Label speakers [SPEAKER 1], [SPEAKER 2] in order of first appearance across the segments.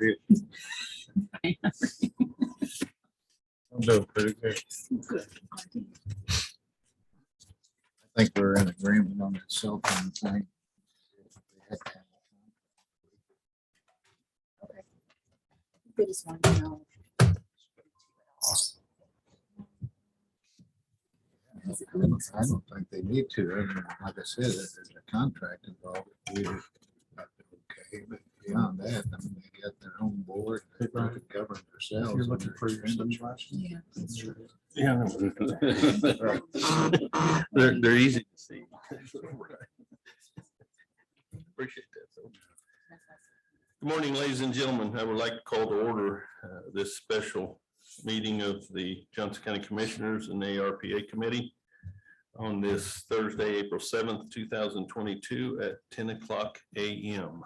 [SPEAKER 1] I'm doing pretty good.
[SPEAKER 2] Good.
[SPEAKER 1] I think we're in agreement on that cell phone thing.
[SPEAKER 2] They just want to know.
[SPEAKER 1] I don't think they need to. I mean, like I said, if there's a contract involved, we're okay, but beyond that, I mean, they got their own board, they can govern themselves.
[SPEAKER 3] If you're looking for your
[SPEAKER 2] Yeah, that's true.
[SPEAKER 3] Yeah. They're easy to see. Appreciate that. So. Good morning, ladies and gentlemen. I would like to call to order this special meeting of the Johnson County Commissioners and the ARPA Committee on this Thursday, April 7th, 2022 at 10:00 a.m.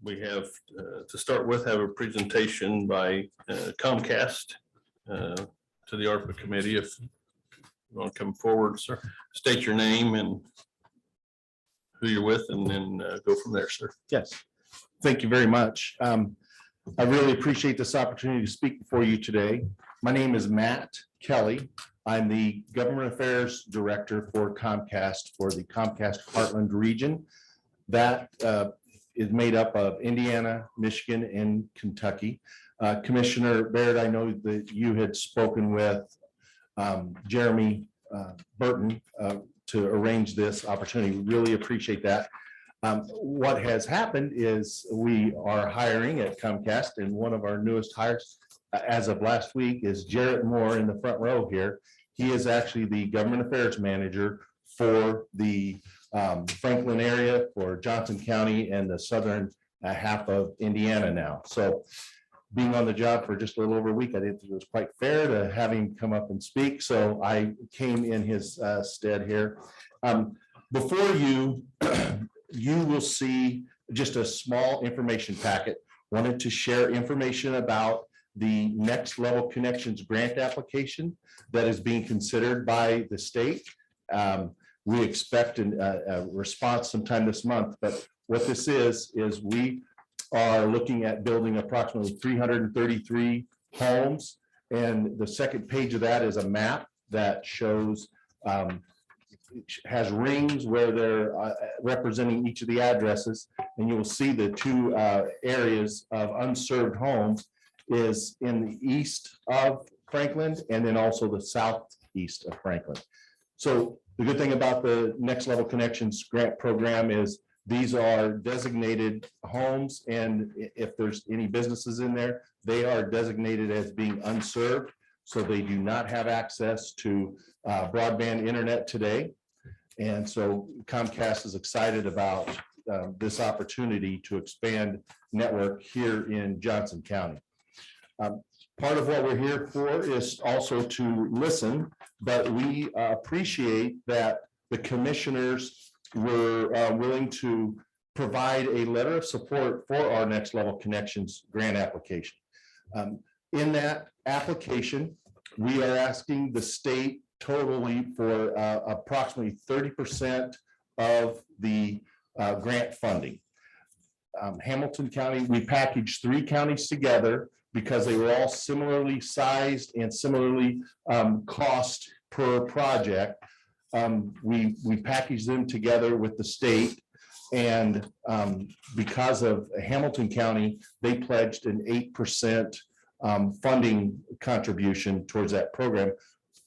[SPEAKER 3] We have, to start with, have a presentation by Comcast to the ARPA Committee. If you want to come forward, sir, state your name and who you're with, and then go from there, sir.
[SPEAKER 4] Yes, thank you very much. I really appreciate this opportunity to speak before you today. My name is Matt Kelly. I'm the Government Affairs Director for Comcast for the Comcast Heartland region. That is made up of Indiana, Michigan, and Kentucky. Commissioner Baird, I know that you had spoken with Jeremy Burton to arrange this opportunity. Really appreciate that. What has happened is we are hiring at Comcast, and one of our newest hires as of last week is Jarrett Moore in the front row here. He is actually the Government Affairs Manager for the Franklin area, for Johnson County and the southern half of Indiana now. So being on the job for just a little over a week, I didn't think it was quite fair to have him come up and speak. So I came in his stead here. Before you, you will see just a small information packet. Wanted to share information about the Next Level Connections grant application that is being considered by the state. We expect a response sometime this month, but what this is we are looking at building approximately 333 homes. And the second page of that is a map that shows has rings where they're representing each of the addresses, and you will see the two areas of unserved homes is in the east of Franklin and then also the southeast of Franklin. So the good thing about the Next Level Connections grant program is these are designated homes, and if there's any businesses in there, they are designated as being unserved, so they do not have access to broadband internet today. And so Comcast is excited about this opportunity to expand network here in Johnson County. Part of what we're here for is also to listen, but we appreciate that the commissioners were willing to provide a letter of support for our Next Level Connections grant application. In that application, we are asking the state totally for approximately 30% of the grant funding. Hamilton County, we packaged 3 counties together because they were all similarly sized and similarly cost per project. We packaged them together with the state, and because of Hamilton County, they pledged an 8% funding contribution towards that program.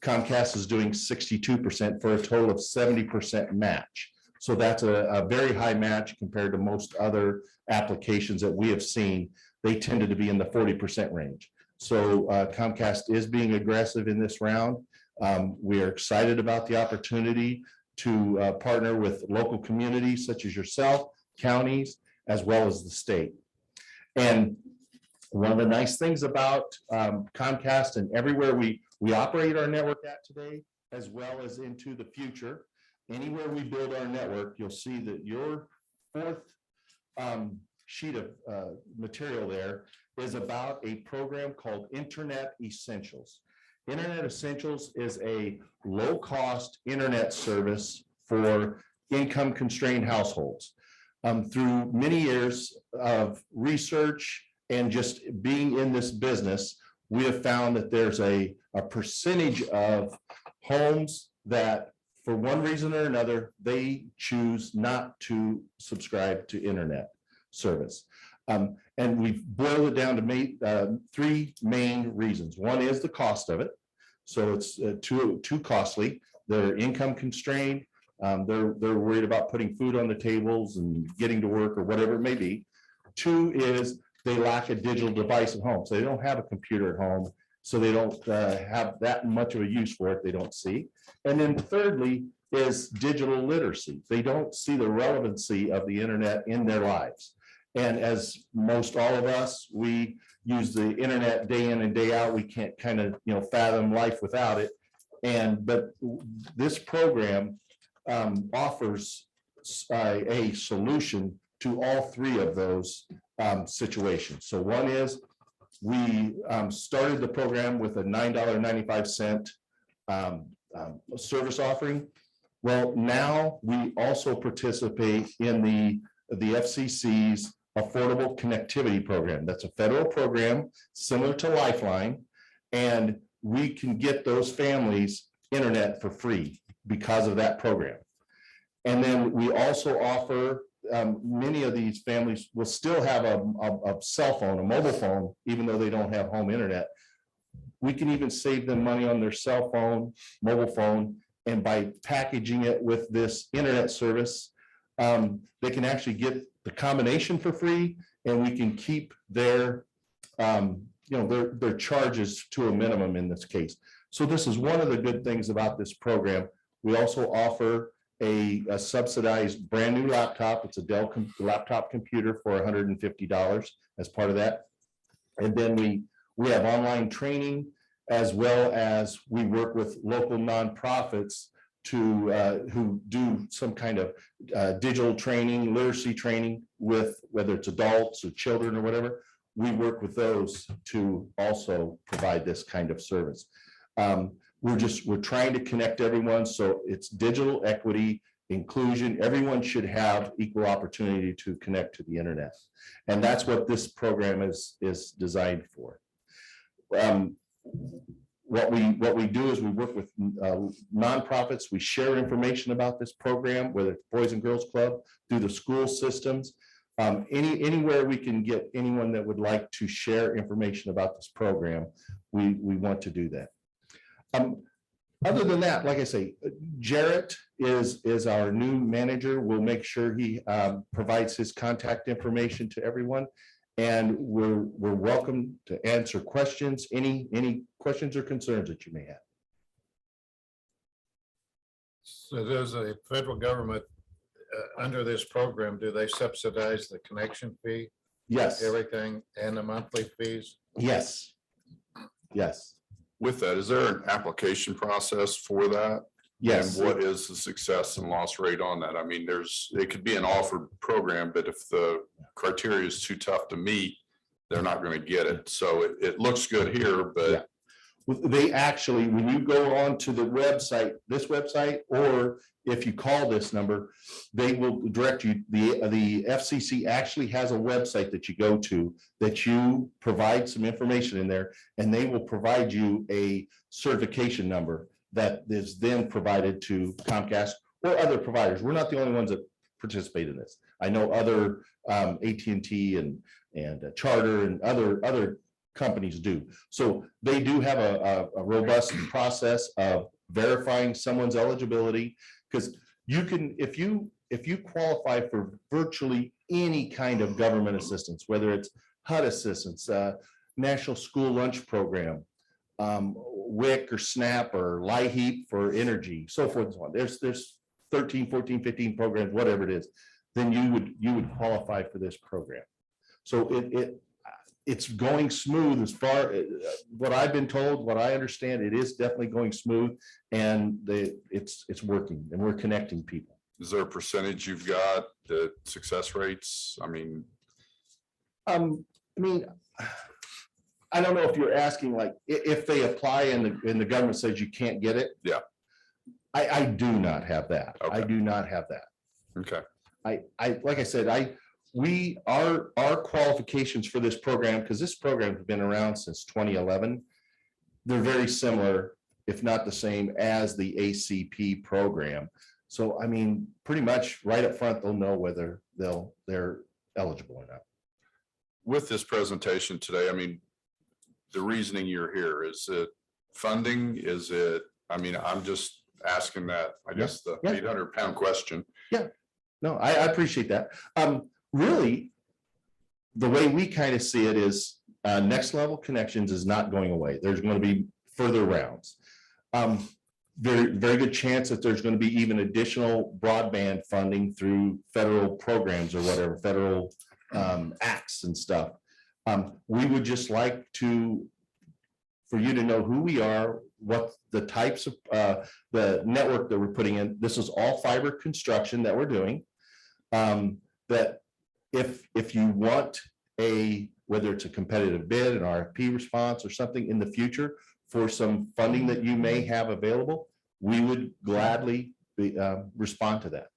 [SPEAKER 4] Comcast is doing 62% for a total of 70% match. So that's a very high match compared to most other applications that we have seen. They tended to be in the 40% range. So Comcast is being aggressive in this round. We are excited about the opportunity to partner with local communities such as yourself, counties, as well as the state. And one of the nice things about Comcast and everywhere we operate our network at today, as well as into the future, anywhere we build our network, you'll see that your 4th sheet of material there is about a program called Internet Essentials. Internet Essentials is a low-cost internet service for income-constrained households. through many years of research and just being in this business, we have found that there's a percentage of homes that for one reason or another, they choose not to subscribe to internet service. And we've boiled it down to three main reasons. One is the cost of it. So it's too costly. They're income constrained. They're worried about putting food on the tables and getting to work or whatever it may be. Two is they lack a digital device at home. So they don't have a computer at home. So they don't have that much of a use for it. They don't see. And then thirdly is digital literacy. They don't see the relevancy of the internet in their lives. And as most all of us, we use the internet day in and day out. We can't kind of, fathom life without it. But this program offers a solution to all three of those situations. So one is we started the program with a $9.95 service offering. Well, now we also participate in the FCC's Affordable Connectivity Program. That's a federal program similar to Lifeline, and we can get those families internet for free because of that program. And then we also offer, many of these families will still have a cell phone, a mobile phone, even though they don't have home internet. We can even save them money on their cell phone, mobile phone, and by packaging it with this internet service, they can actually get the combination for free, and we can keep their charges to a minimum in this case. So this is one of the good things about this program. We also offer a subsidized brand new laptop. It's a Dell laptop computer for $150 as part of that. And then we have online training, as well as we work with local nonprofits to who do some kind of digital training, literacy training with whether it's adults or children or whatever. We work with those to also provide this kind of service. We're trying to connect everyone, so it's digital equity, inclusion. Everyone should have equal opportunity to connect to the internet, and that's what this program is designed for. What we do is we work with nonprofits. We share information about this program, whether it's Boys and Girls Club, through the school systems, anywhere we can get anyone that would like to share information about this program. We want to do that. Other than that, like I say, Jarrett is our new manager. We'll make sure he provides his contact information to everyone. And we're welcome to answer questions, any questions or concerns that you may have.
[SPEAKER 1] So does the federal government, under this program, do they subsidize the connection fee?
[SPEAKER 4] Yes.
[SPEAKER 1] Everything and the monthly fees?
[SPEAKER 4] Yes. Yes.
[SPEAKER 5] With that, is there an application process for that?
[SPEAKER 4] Yes.
[SPEAKER 5] And what is the success and loss rate on that? I mean, it could be an offered program, but if the criteria is too tough to meet, they're not going to get it. So it looks good here, but
[SPEAKER 4] yeah. They actually, when you go on to the website, this website, or if you call this number, they will direct you. The FCC actually has a website that you go to that you provide some information in there, and they will provide you a certification number that is then provided to Comcast or other providers. We're not the only ones that participate in this. I know other AT&T and Charter and other companies do. So they do have a robust process of verifying someone's eligibility, because you can, if you qualify for virtually any kind of government assistance, whether it's HUD assistance, National School Lunch Program, WIC or SNAP or LIHEAP for energy, so forth and so on. There's 13, 14, 15 programs, whatever it is, then you would qualify for this program. So it's going smooth as far what I've been told, what I understand, it is definitely going smooth, and it's working, and we're connecting people.
[SPEAKER 5] is there a percentage you've got, the success rates? I mean,
[SPEAKER 4] I don't know if you're asking like if they apply and the government says you can't get it.
[SPEAKER 5] Yeah.
[SPEAKER 4] I do not have that.
[SPEAKER 5] Okay.
[SPEAKER 4] I do not have that.
[SPEAKER 5] okay.
[SPEAKER 4] like I said, our qualifications for this program, because this program has been around since 2011. They're very similar, if not the same as the ACP program. So, I mean, pretty much right up front, they'll know whether they're eligible or not.
[SPEAKER 5] With this presentation today, I mean, the reasoning you're here, is it funding? Is it, I mean, I'm just asking that, I guess, the
[SPEAKER 4] Yeah.
[SPEAKER 5] 800-pound question.
[SPEAKER 4] No, I appreciate that. Really, the way we kind of see it is Next Level Connections is not going away. There's going to be further rounds. Very, very good chance that there's going to be even additional broadband funding through federal programs or whatever, federal acts and stuff. We would just like for you to know who we are, what the types of the network that we're putting in. This is all fiber construction that we're doing. That if you want whether it's a competitive bid, an RFP response or something in the future for some funding that you may have available, we would gladly respond to that.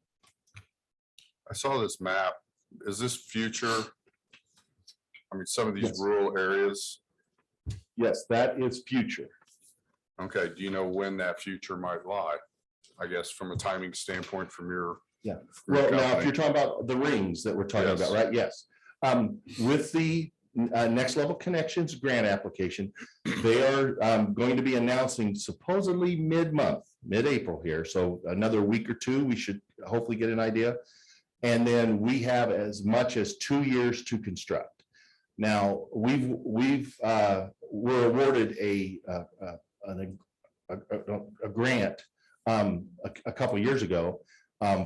[SPEAKER 5] I saw this map. Is this future? I mean, some of these
[SPEAKER 4] Yes.
[SPEAKER 5] rural areas.
[SPEAKER 4] Yes, that is future.
[SPEAKER 5] Okay, do you know when that future might lie? I guess from a timing standpoint from your.
[SPEAKER 4] Yeah.
[SPEAKER 5] from your
[SPEAKER 4] Well, now, if
[SPEAKER 5] company.
[SPEAKER 4] you're talking about the rings that we're talking
[SPEAKER 5] Yes.
[SPEAKER 4] about, right? Yes. With the Next Level Connections grant application, they are going to be announcing supposedly mid-April here. So another week or two, we should hopefully get an idea. And then we have as much as 2 years to construct. Now, we're awarded a grant a couple years ago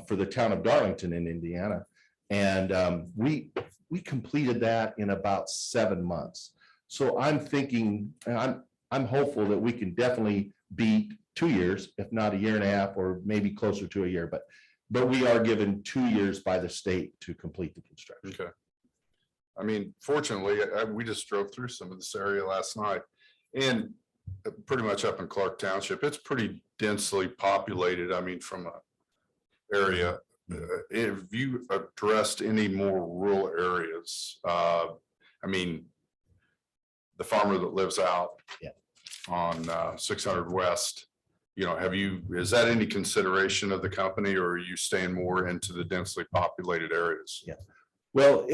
[SPEAKER 4] for the town of Darlington in Indiana. And we completed that in about 7 months. So I'm thinking, and I'm hopeful that we can definitely beat 2 years, if not a year and a half, or maybe closer to a year. But we are given 2 years by the state to complete the construction.
[SPEAKER 5] Okay. I mean, fortunately, we just drove through some of this area last night, and pretty much up in Clark Township, it's pretty densely populated. I mean, from a area, have you addressed any more rural areas? I mean, the farmer that lives out on 600 West, you know, is that any consideration of the company, or are you staying more into the densely populated areas?
[SPEAKER 4] Yeah. Well,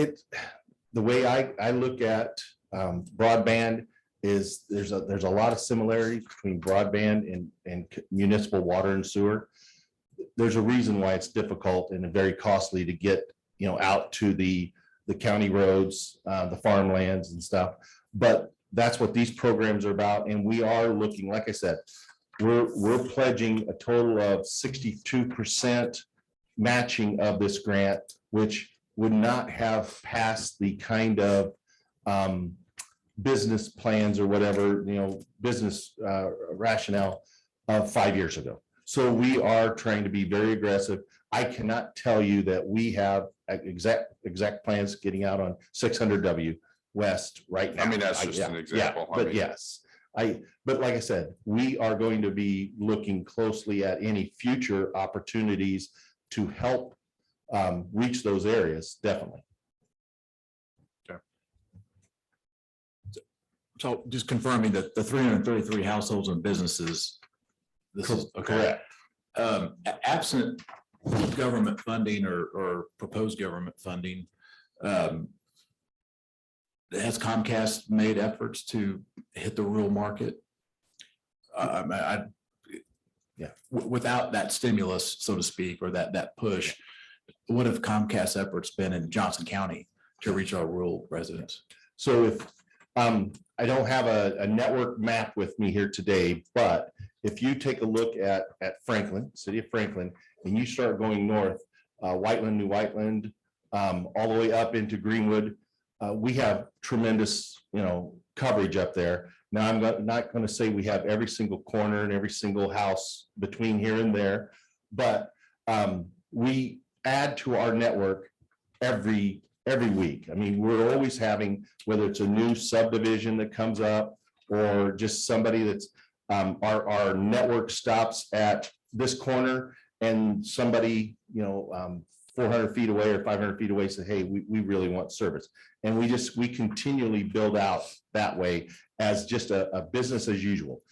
[SPEAKER 4] the way I look at broadband is there's a lot of similarities between broadband and municipal water and sewer. There's a reason why it's difficult and very costly to get, you know, out to the county roads, the farmlands and stuff. But that's what these programs are about. And we are looking, like I said, we're pledging a total of 62% matching of this grant, which would not have passed the kind of business plans or whatever, you know, business rationale of 5 years ago. So we are trying to be very aggressive. I cannot tell you that we have exact plans getting out on 600W West right now.
[SPEAKER 5] I mean, that's just an example. I
[SPEAKER 4] But
[SPEAKER 5] mean,
[SPEAKER 4] yes, but like I said, we are going to be looking closely at any future opportunities to help reach those areas, definitely.
[SPEAKER 6] So just confirming that the 333 households and businesses. This is okay.
[SPEAKER 4] Correct.
[SPEAKER 6] Absent government funding or proposed government funding, has Comcast made efforts to hit the rural market? Without that stimulus, so to speak, or that push, what have Comcast efforts been in Johnson County to reach our rural residents?
[SPEAKER 4] So if I don't have a network map with me here today, but if you take a look at Franklin, city of Franklin, and you start going north, Whiteland, New Whiteland, all the way up into Greenwood, we have tremendous, you know, coverage up there. Now, I'm not going to say we have every single corner and every single house between here and there, but we add to our network every week. I mean, we're always having, whether it's a new subdivision that comes up or just somebody that's our network stops at this corner and somebody, you know, 400 feet away or 500 feet away, say, hey, we really want service. And we continually build out that way as just a business as usual.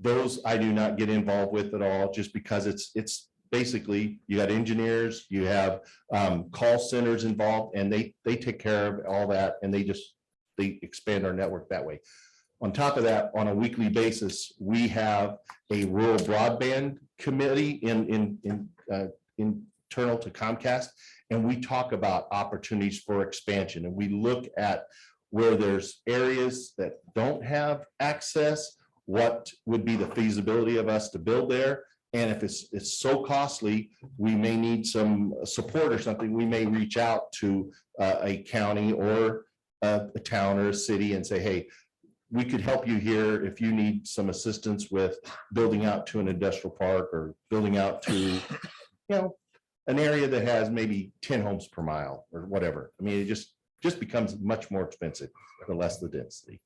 [SPEAKER 4] Those I do not get involved with at all, just because it's basically, you got engineers, you have call centers involved, and they take care of all that, and they expand our network that way. On top of that, on a weekly basis, we have a rural broadband committee internal to Comcast, and we talk about opportunities for expansion, and we look at where there's areas that don't have access, what would be the feasibility of us to build there. And if it's so costly, we may need some support or something, we may reach out to a county or a town or a city and say, hey, we could help you here if you need some assistance with building out to an industrial park or building out to, an area that has maybe 10 homes per mile or whatever. I mean, it just becomes much more expensive the less the density.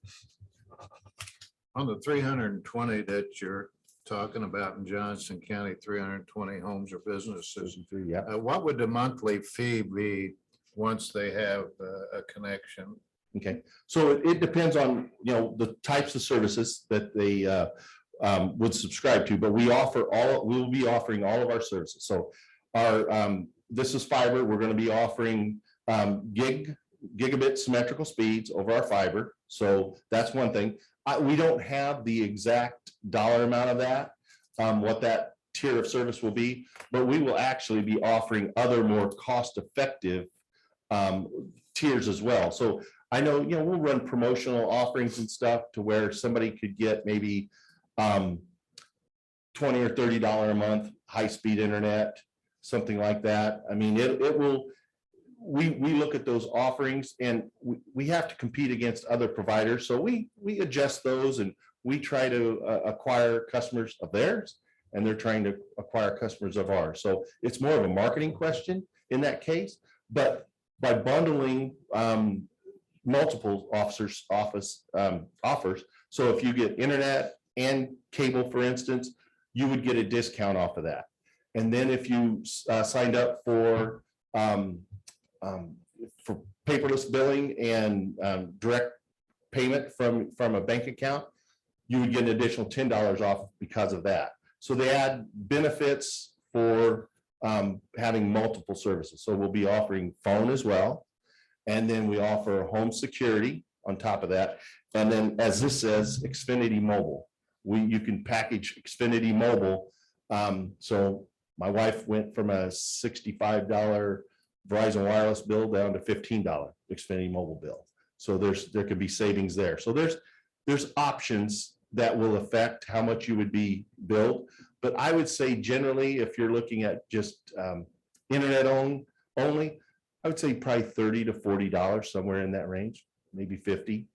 [SPEAKER 1] On the 320 that you're talking about in Johnson County, 320 homes or businesses,
[SPEAKER 4] Yeah.
[SPEAKER 1] what would the monthly fee be once they have a connection?
[SPEAKER 4] Okay, so it depends on, the types of services that they would subscribe to, but we'll be offering all of our services. So this is fiber. We're going to be offering gigabit symmetrical speeds over our fiber. So that's one thing. We don't have the exact dollar amount of that, what that tier of service will be, but we will actually be offering other more cost-effective tiers as well. So I know, we'll run promotional offerings and stuff to where somebody could get maybe $20 or $30 a month high-speed internet, something like that. I mean, we look at those offerings, and we have to compete against other providers. So we adjust those, and we try to acquire customers of theirs, and they're trying to acquire customers of ours. So it's more of a marketing question in that case, but by bundling multiple offers. So if you get internet and cable, for instance, you would get a discount off of that. And then if you signed up for paperless billing and direct payment from a bank account, you would get an additional $10 off because of that. So they add benefits for having multiple services. So we'll be offering phone as well. And then we offer home security on top of that. And then, as this says, Xfinity Mobile. You can package Xfinity Mobile. So my wife went from a $65 Verizon wireless bill down to $15 Xfinity Mobile bill. So there could be savings there. So there's options that will affect how much you would be billed. But I would say generally, if you're looking at just internet only, I would say probably $30 to $40, somewhere in that range, maybe $50.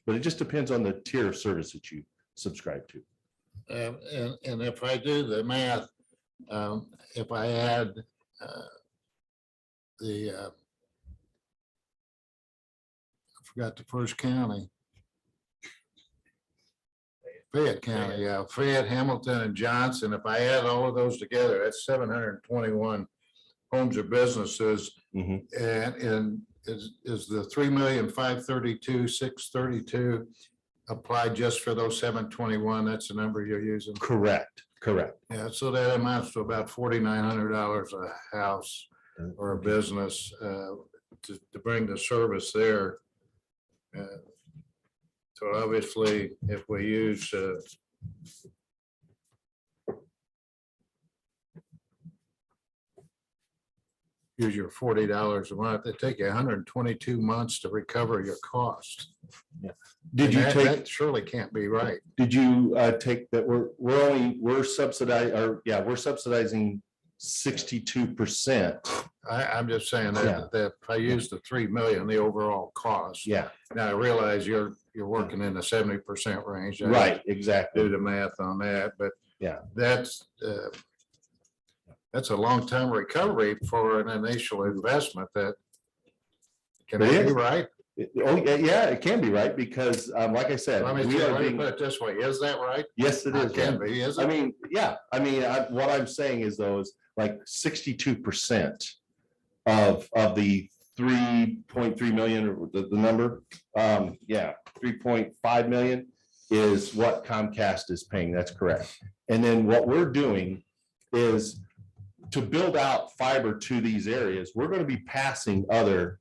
[SPEAKER 4] But it just depends on the tier of service that you subscribe to.
[SPEAKER 1] And if I do the math, if I add I forgot the first county. Fayette County, yeah, Fayette, Hamilton, and Johnson. If I add all of those together, that's 721 homes or businesses.
[SPEAKER 4] Mhm.
[SPEAKER 1] And is the 3,532,632 applied just for those 721? That's the number you're using?
[SPEAKER 4] Correct.
[SPEAKER 1] Yeah, so that amounts to about $4,900 a house or a business to bring the service there. So obviously, if we use your $40 a month, it take you 122 months to recover your cost.
[SPEAKER 4] Did you take?
[SPEAKER 1] That surely can't be right.
[SPEAKER 4] Did you take that? We're subsidizing 62%.
[SPEAKER 1] I'm just saying that if I use the 3 million, the overall cost.
[SPEAKER 4] Yeah.
[SPEAKER 1] Now I realize you're working in the 70% range.
[SPEAKER 4] Right. Exactly.
[SPEAKER 1] Do the math on that, but
[SPEAKER 4] Yeah.
[SPEAKER 1] that's a long-term recovery for an initial investment. That can
[SPEAKER 4] It
[SPEAKER 1] that be
[SPEAKER 4] is.
[SPEAKER 1] right?
[SPEAKER 4] Yeah, it can be right because, like I said,
[SPEAKER 1] Let me put it this way. Is that right?
[SPEAKER 4] Yes, it is.
[SPEAKER 1] It can be, is it?
[SPEAKER 4] What I'm saying is though, is like 62% of the 3.3 million, or the number. Yeah, 3.5 million is what Comcast is paying. That's correct. And then what we're doing is to build out fiber to these areas, we're going to be passing other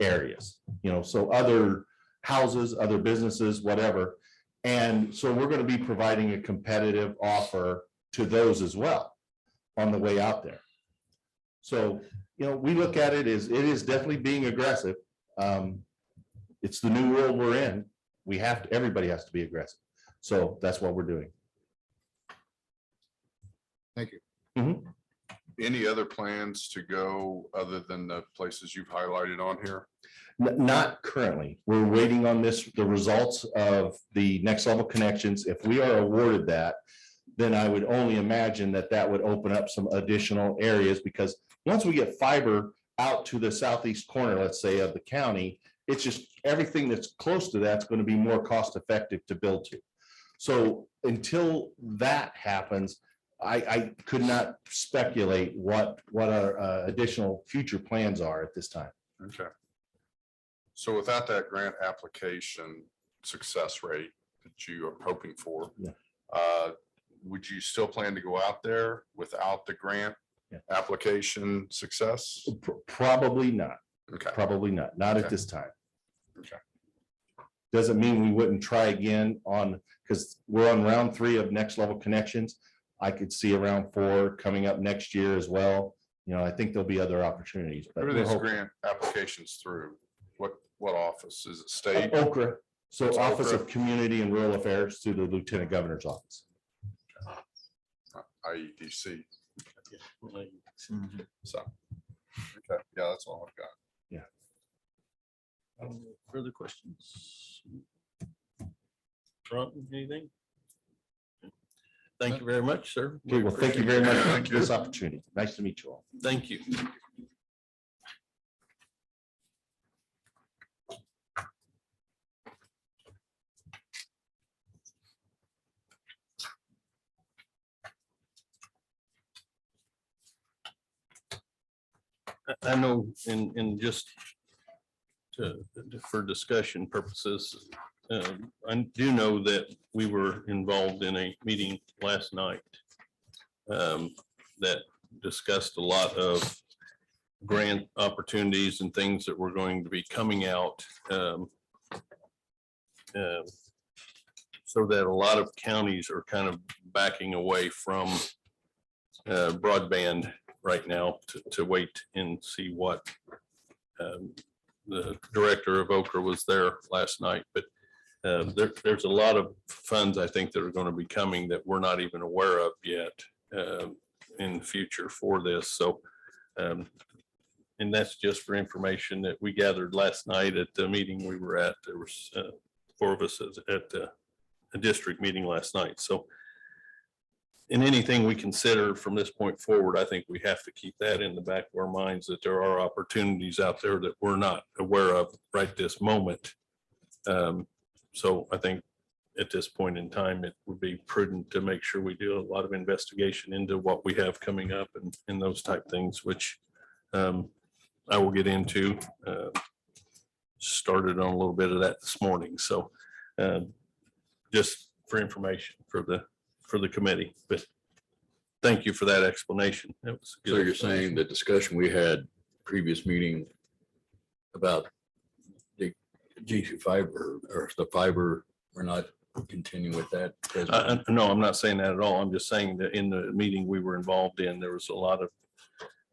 [SPEAKER 4] areas, so other houses, other businesses, whatever. And so we're going to be providing a competitive offer to those as well on the way out there. So, we look at it as, it is definitely being aggressive. It's the new world we're in. Everybody has to be aggressive. So that's what we're doing.
[SPEAKER 1] Thank you.
[SPEAKER 5] Any other plans to go other than the places you've highlighted on here?
[SPEAKER 4] Not currently. We're waiting on the results of the next level connections. If we are awarded that, then I would only imagine that would open up some additional areas, because once we get fiber out to the southeast corner, let's say, of the county, it's just everything that's close to that's going to be more cost effective to build to. So until that happens, I could not speculate what our additional future plans are at this time.
[SPEAKER 5] Okay. So without that grant application success rate that you are hoping for,
[SPEAKER 4] Yeah.
[SPEAKER 5] Would you still plan to go out there without the grant
[SPEAKER 4] Yeah.
[SPEAKER 5] application success?
[SPEAKER 4] Probably not.
[SPEAKER 5] Okay.
[SPEAKER 4] Probably not. Not at
[SPEAKER 5] Okay.
[SPEAKER 4] this time.
[SPEAKER 5] Okay.
[SPEAKER 4] Doesn't mean we wouldn't try again because we're on round 3 of next level connections. I could see a round 4 coming up next year as well. I think there'll be other opportunities. But
[SPEAKER 5] Who are
[SPEAKER 4] we're
[SPEAKER 5] these
[SPEAKER 4] hoping.
[SPEAKER 5] grant applications through? What office? Is it state?
[SPEAKER 4] Okra, so
[SPEAKER 5] It's
[SPEAKER 4] Office
[SPEAKER 5] Okra.
[SPEAKER 4] of Community and Rural Affairs through the Lieutenant Governor's office.
[SPEAKER 5] IEDC.
[SPEAKER 1] Mhm.
[SPEAKER 5] So, okay, yeah, that's all I've got.
[SPEAKER 3] Further questions? Ron, anything? Thank you very much, sir.
[SPEAKER 4] Okay, well, thank you very much
[SPEAKER 5] Thank
[SPEAKER 4] for
[SPEAKER 5] you.
[SPEAKER 4] this opportunity. Nice to meet you all.
[SPEAKER 3] Thank you. I know in just for discussion purposes, I do know that we were involved in a meeting last night that discussed a lot of grant opportunities and things that were going to be coming out. So that a lot of counties are kind of backing away from broadband right now to wait and see what the director of Okra was there last night, but there's a lot of funds I think that are going to be coming that we're not even aware of yet in the future for this. So, and that's just for information that we gathered last night at the meeting we were at. There was 4 of us at a district meeting last night. So in anything we consider from this point forward, I think we have to keep that in the back of our minds, that there are opportunities out there that we're not aware of right this moment. So I think at this point in time, it would be prudent to make sure we do a lot of investigation into what we have coming up and those type things, which I will get into. Started on a little bit of that this morning. So just for information for the committee, but thank you for that explanation. That was a good
[SPEAKER 7] So you're saying the discussion we had previous meeting about the G2 fiber or the fiber, we're not continuing with that?
[SPEAKER 3] No, I'm not saying that at all. I'm just saying that in the meeting we were involved in, there was a lot of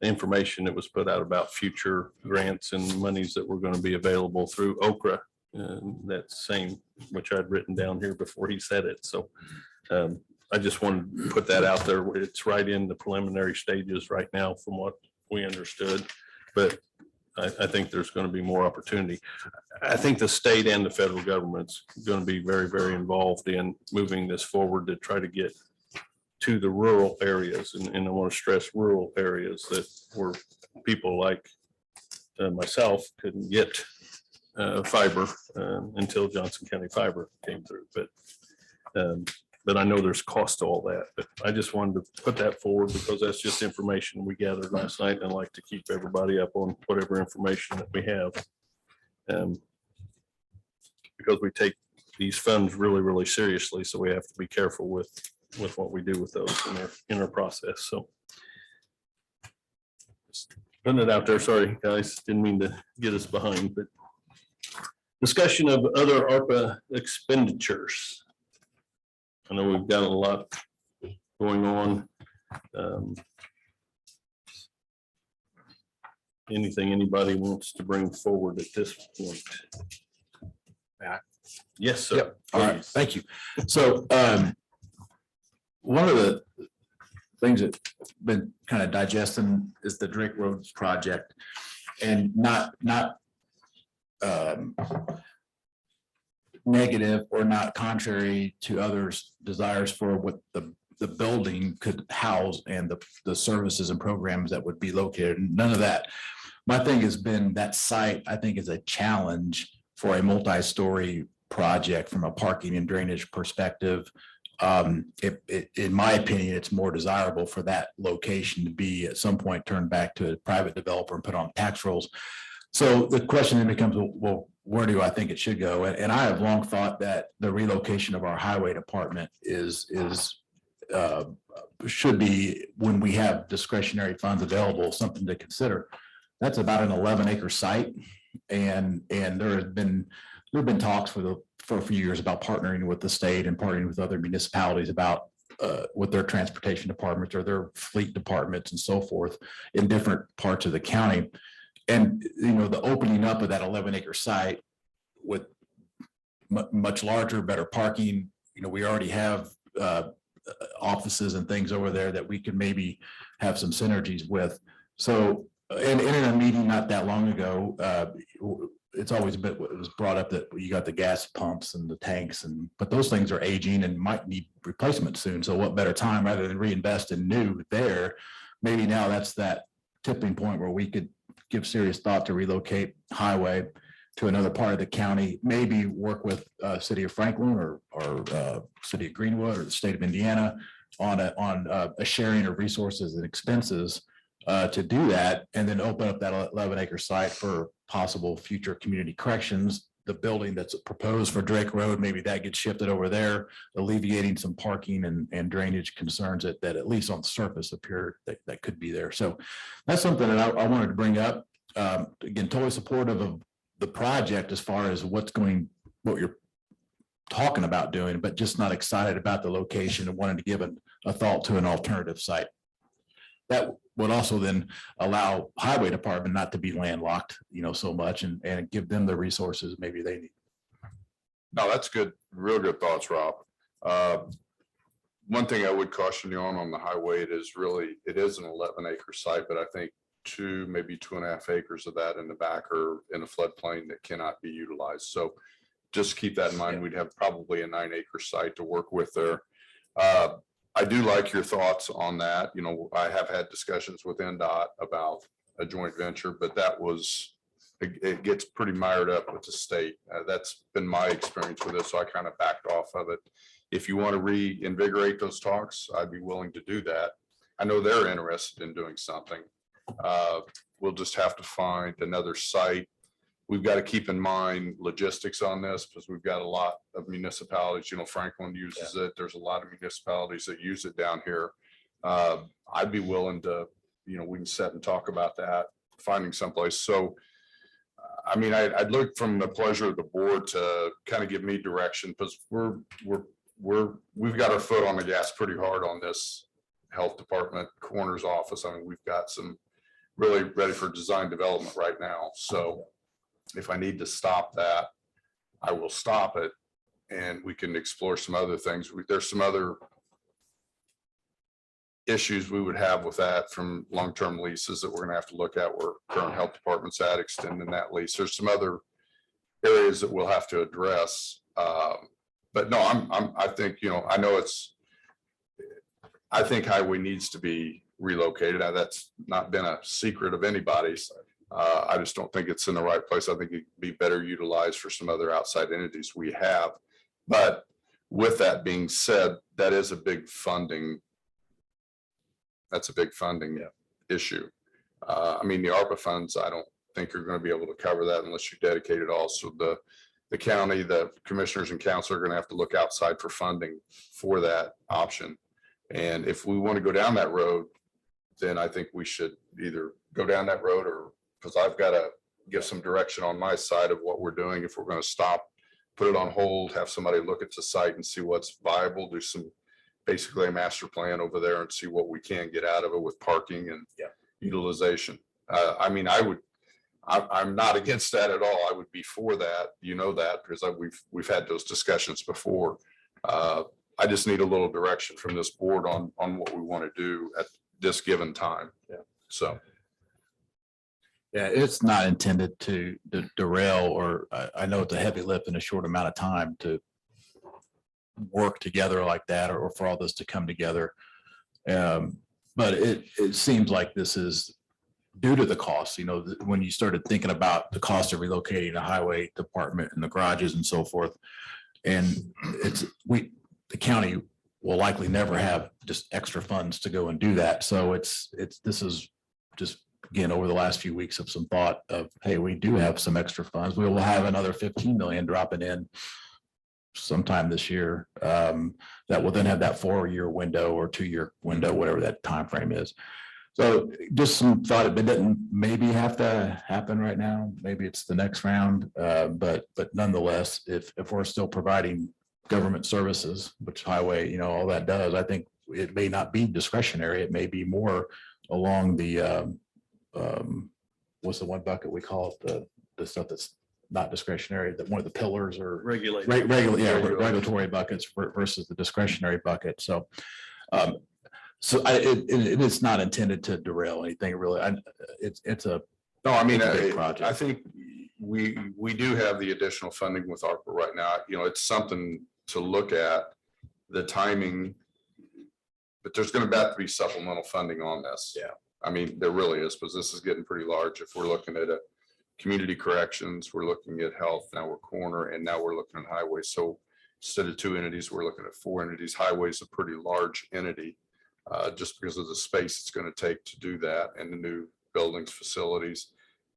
[SPEAKER 3] information that was put out about future grants and monies that were going to be available through Okra. That same, which I'd written down here before he said it. So I just wanted to put that out there. It's right in the preliminary stages right now from what we understood, but I think there's going to be more opportunity. I think the state and the federal government's going to be very, very involved in moving this forward to try to get to the rural areas. And I want to stress rural areas that where people like myself couldn't get fiber until Johnson County Fiber came through. But But I know there's cost to all that, but I just wanted to put that forward because that's just information we gathered last night, and I like to keep everybody up on whatever information that we have. Because we take these funds really, really seriously, so we have to be careful with what we do with those in our process, so. Just putting it out there, sorry, guys, didn't mean to get us behind, but discussion of other ARPA expenditures. I know we've got a lot going on. Anything anybody wants to bring forward at this point? Yes, sir.
[SPEAKER 6] Yep. All right, thank you. So one of the things that been kind of digesting is the Drake Roads project, and not negative or not contrary to others' desires for what the building could house and the services and programs that would be located. None of that. My thing has been that site, I think, is a challenge for a multi-story project from a parking and drainage perspective. In my opinion, it's more desirable for that location to be at some point turned back to a private developer and put on tax rolls. So the question then becomes, well, where do I think it should go? And I have long thought that the relocation of our highway department should be, when we have discretionary funds available, something to consider. That's about an 11-acre site, and there have been talks for a few years about partnering with the state and partnering with other municipalities about with their transportation departments or their fleet departments and so forth in different parts of the county. And the opening up of that 11-acre site with much larger, better parking. We already have offices and things over there that we could maybe have some synergies with. So, and in a meeting not that long ago, it's always it was brought up that you got the gas pumps and the tanks, but those things are aging and might need replacement soon. So what better time rather than reinvest in new there? Maybe now that's that tipping point where we could give serious thought to relocate highway to another part of the county, maybe work with city of Franklin or city of Greenwood or the state of Indiana on a sharing of resources and expenses to do that, and then open up that 11-acre site for possible future community corrections. The building that's proposed for Drake Road, maybe that gets shifted over there, alleviating some parking and drainage concerns that at least on the surface appear that could be there. So that's something that I wanted to bring up. Again, totally supportive of the project as far as what you're talking about doing, but just not excited about the location and wanted to give a thought to an alternative site. That would also then allow highway department not to be landlocked, so much and give them the resources maybe they need.
[SPEAKER 5] No, that's good. Real good thoughts, Rob. One thing I would caution you on the highway, it is an 11-acre site, but I think maybe 2.5 acres of that in the back are in a floodplain that cannot be utilized. So just keep that in mind. We'd have probably a 9-acre site to work with there. I do like your thoughts on that. I have had discussions with NDOT about a joint venture, but it gets pretty mired up with the state. That's been my experience with it. So I kind of backed off of it. If you want to reinvigorate those talks, I'd be willing to do that. I know they're interested in doing something. We'll just have to find another site. We've got to keep in mind logistics on this because we've got a lot of municipalities, Franklin uses it. There's a lot of municipalities that use it down here. I'd be willing to, we can sit and talk about that, finding someplace. So, I'd look from the pleasure of the board to kind of give me direction because we've got our foot on the gas pretty hard on this health department coroner's office. We've got some really ready for design development right now. So if I need to stop that, I will stop it and we can explore some other things. There's some other issues we would have with that from long-term leases that we're going to have to look at where current health department's at, extending that lease. There's some other areas that we'll have to address. But no, I think, I think highway needs to be relocated. That's not been a secret of anybody's. I just don't think it's in the right place. I think it'd be better utilized for some other outside entities we have. But with that being said, that is a big funding. That's a big funding issue. I mean, the ARPA funds, I don't think are going to be able to cover that unless you dedicate it all. So the county, the commissioners and council are going to have to look outside for funding for that option. And if we want to go down that road, then I think we should either go down that road, or because I've got to give some direction on my side of what we're doing. If we're going to stop, put it on hold, have somebody look at the site and see what's viable, do some basically a master plan over there and see what we can get out of it with parking and utilization. I mean, I'm not against that at all. I would be for that, you know that, because we've had those discussions before. I just need a little direction from this board on what we want to do at this given time.
[SPEAKER 4] Yeah.
[SPEAKER 5] So.
[SPEAKER 6] Yeah, it's not intended to derail, or I know it's a heavy lift in a short amount of time to work together like that, or for all this to come together. But it seems like this is due to the cost. You know, when you started thinking about the cost of relocating the highway department and the garages and so forth, and the county will likely never have just extra funds to go and do that. So this is just, again, over the last few weeks of some thought of, hey, we do have some extra funds. We will have another 15 million dropping in sometime this year. That will then have that 4-year window or 2-year window, whatever that time frame is. So just some thought, it didn't maybe have to happen right now. Maybe it's the next round. But nonetheless, if we're still providing government services, which highway, you know, all that does, I think it may not be discretionary. It may be more along the what's the one bucket we call it, the stuff that's not discretionary, that one of the pillars or regulatory buckets versus the discretionary bucket. So it's not intended to derail anything really. It's a big project.
[SPEAKER 5] I think we do have the additional funding with ARPA right now. You know, it's something to look at, the timing, but there's going to have to be supplemental funding on this.
[SPEAKER 4] Yeah.
[SPEAKER 5] I mean, there really is, because this is getting pretty large. If we're looking at a community corrections, we're looking at health, now we're corner, and now we're looking at highway. So instead of 2 entities, we're looking at 4 entities. Highway is a pretty large entity, just because of the space it's going to take to do that, and the new buildings, facilities,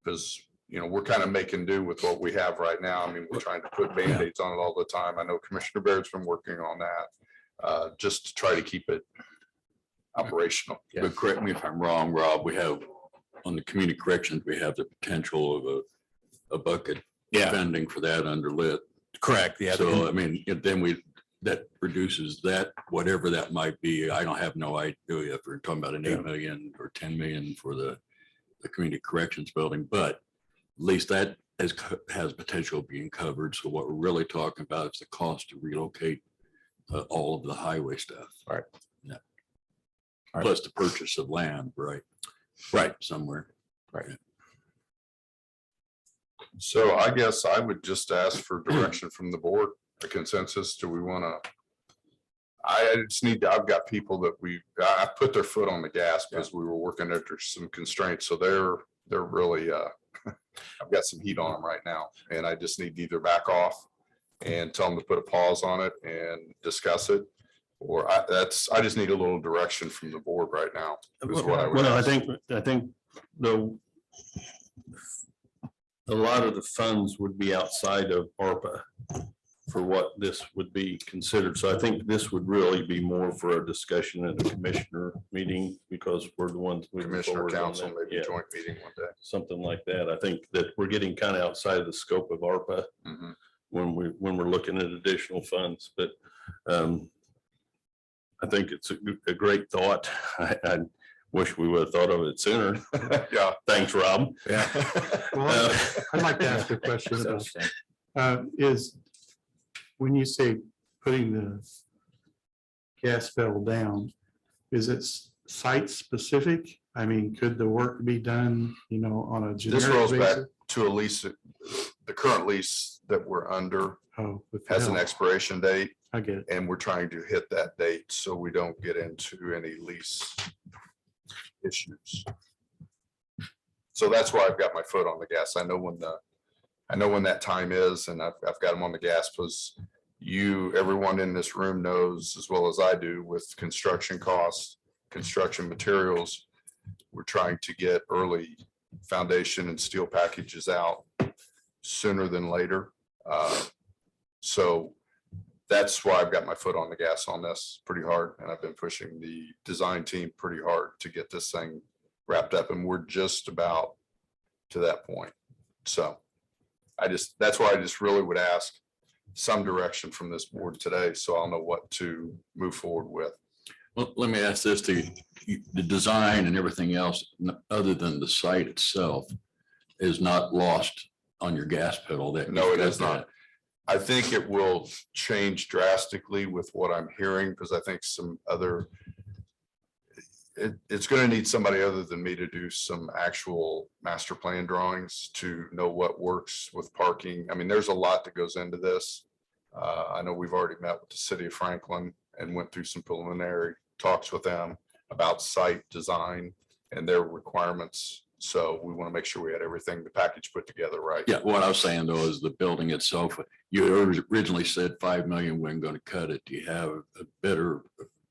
[SPEAKER 5] because, you know, we're kind of making do with what we have right now. I mean, we're trying to put Band-Aids on it all the time. I know Commissioner Baird's been working on that, just to try to keep it operational.
[SPEAKER 7] But correct me if I'm wrong, Rob, we have on the community corrections, we have the potential of a bucket funding for that under lit.
[SPEAKER 6] Correct. Yeah.
[SPEAKER 7] So I mean, then that reduces that, whatever that might be. I don't have no idea if we're talking about an 8 million or 10 million for the community corrections building, but at least that has potential of being covered. So what we're really talking about is the cost to relocate all of the highway stuff.
[SPEAKER 6] Right.
[SPEAKER 7] Yeah.
[SPEAKER 6] Right.
[SPEAKER 7] Plus the purchase of land, right?
[SPEAKER 6] Right.
[SPEAKER 7] Somewhere.
[SPEAKER 6] Right.
[SPEAKER 5] So I guess I would just ask for direction from the board, a consensus. Do we want to? I've got people that I put their foot on the gas because we were working under some constraints. So they're really, I've got some heat on them right now, and I just need to either back off and tell them to put a pause on it and discuss it. Or I just need a little direction from the board right now. Is what I would ask.
[SPEAKER 3] I think though a lot of the funds would be outside of ARPA for what this would be considered. So I think this would really be more for a discussion at a commissioner meeting, because we're the ones.
[SPEAKER 5] Commissioner council, maybe joint meeting one day.
[SPEAKER 3] Something like that. I think that we're getting kind of outside of the scope of ARPA when we're looking at additional funds, but I think it's a great thought. I wish we would have thought of it sooner.
[SPEAKER 5] Yeah.
[SPEAKER 3] Thanks, Rob.
[SPEAKER 5] Yeah.
[SPEAKER 8] Well, I'd like to ask a question about, is when you say putting the gas pedal down, is it site specific? I mean, could the work be done, you know, on a
[SPEAKER 5] This
[SPEAKER 8] generic
[SPEAKER 5] rolls back
[SPEAKER 8] basis?
[SPEAKER 5] to a lease, the current lease that we're under
[SPEAKER 8] Oh, with the
[SPEAKER 5] has an
[SPEAKER 8] help.
[SPEAKER 5] expiration date,
[SPEAKER 8] I get it.
[SPEAKER 5] and we're trying to hit that date so we don't get into any lease issues. So that's why I've got my foot on the gas. I know when that time is, and I've got them on the gas, because everyone in this room knows as well as I do with construction costs, construction materials, we're trying to get early foundation and steel packages out sooner than later. So that's why I've got my foot on the gas on this pretty hard, and I've been pushing the design team pretty hard to get this thing wrapped up, and we're just about to that point. So that's why I just really would ask some direction from this board today, so I'll know what to move forward with.
[SPEAKER 7] Well, let me ask this to you, the design and everything else, other than the site itself, is not lost on your gas pedal that.
[SPEAKER 5] No, it is not. I think it will change drastically with what I'm hearing, because I think some other, it's going to need somebody other than me to do some actual master plan drawings to know what works with parking. I mean, there's a lot that goes into this. I know we've already met with the city of Franklin and went through some preliminary talks with them about site design and their requirements. So we want to make sure we had everything, the package put together right.
[SPEAKER 7] Yeah, what I was saying though is the building itself, you originally said 5 million, we're going to cut it. Do you have a better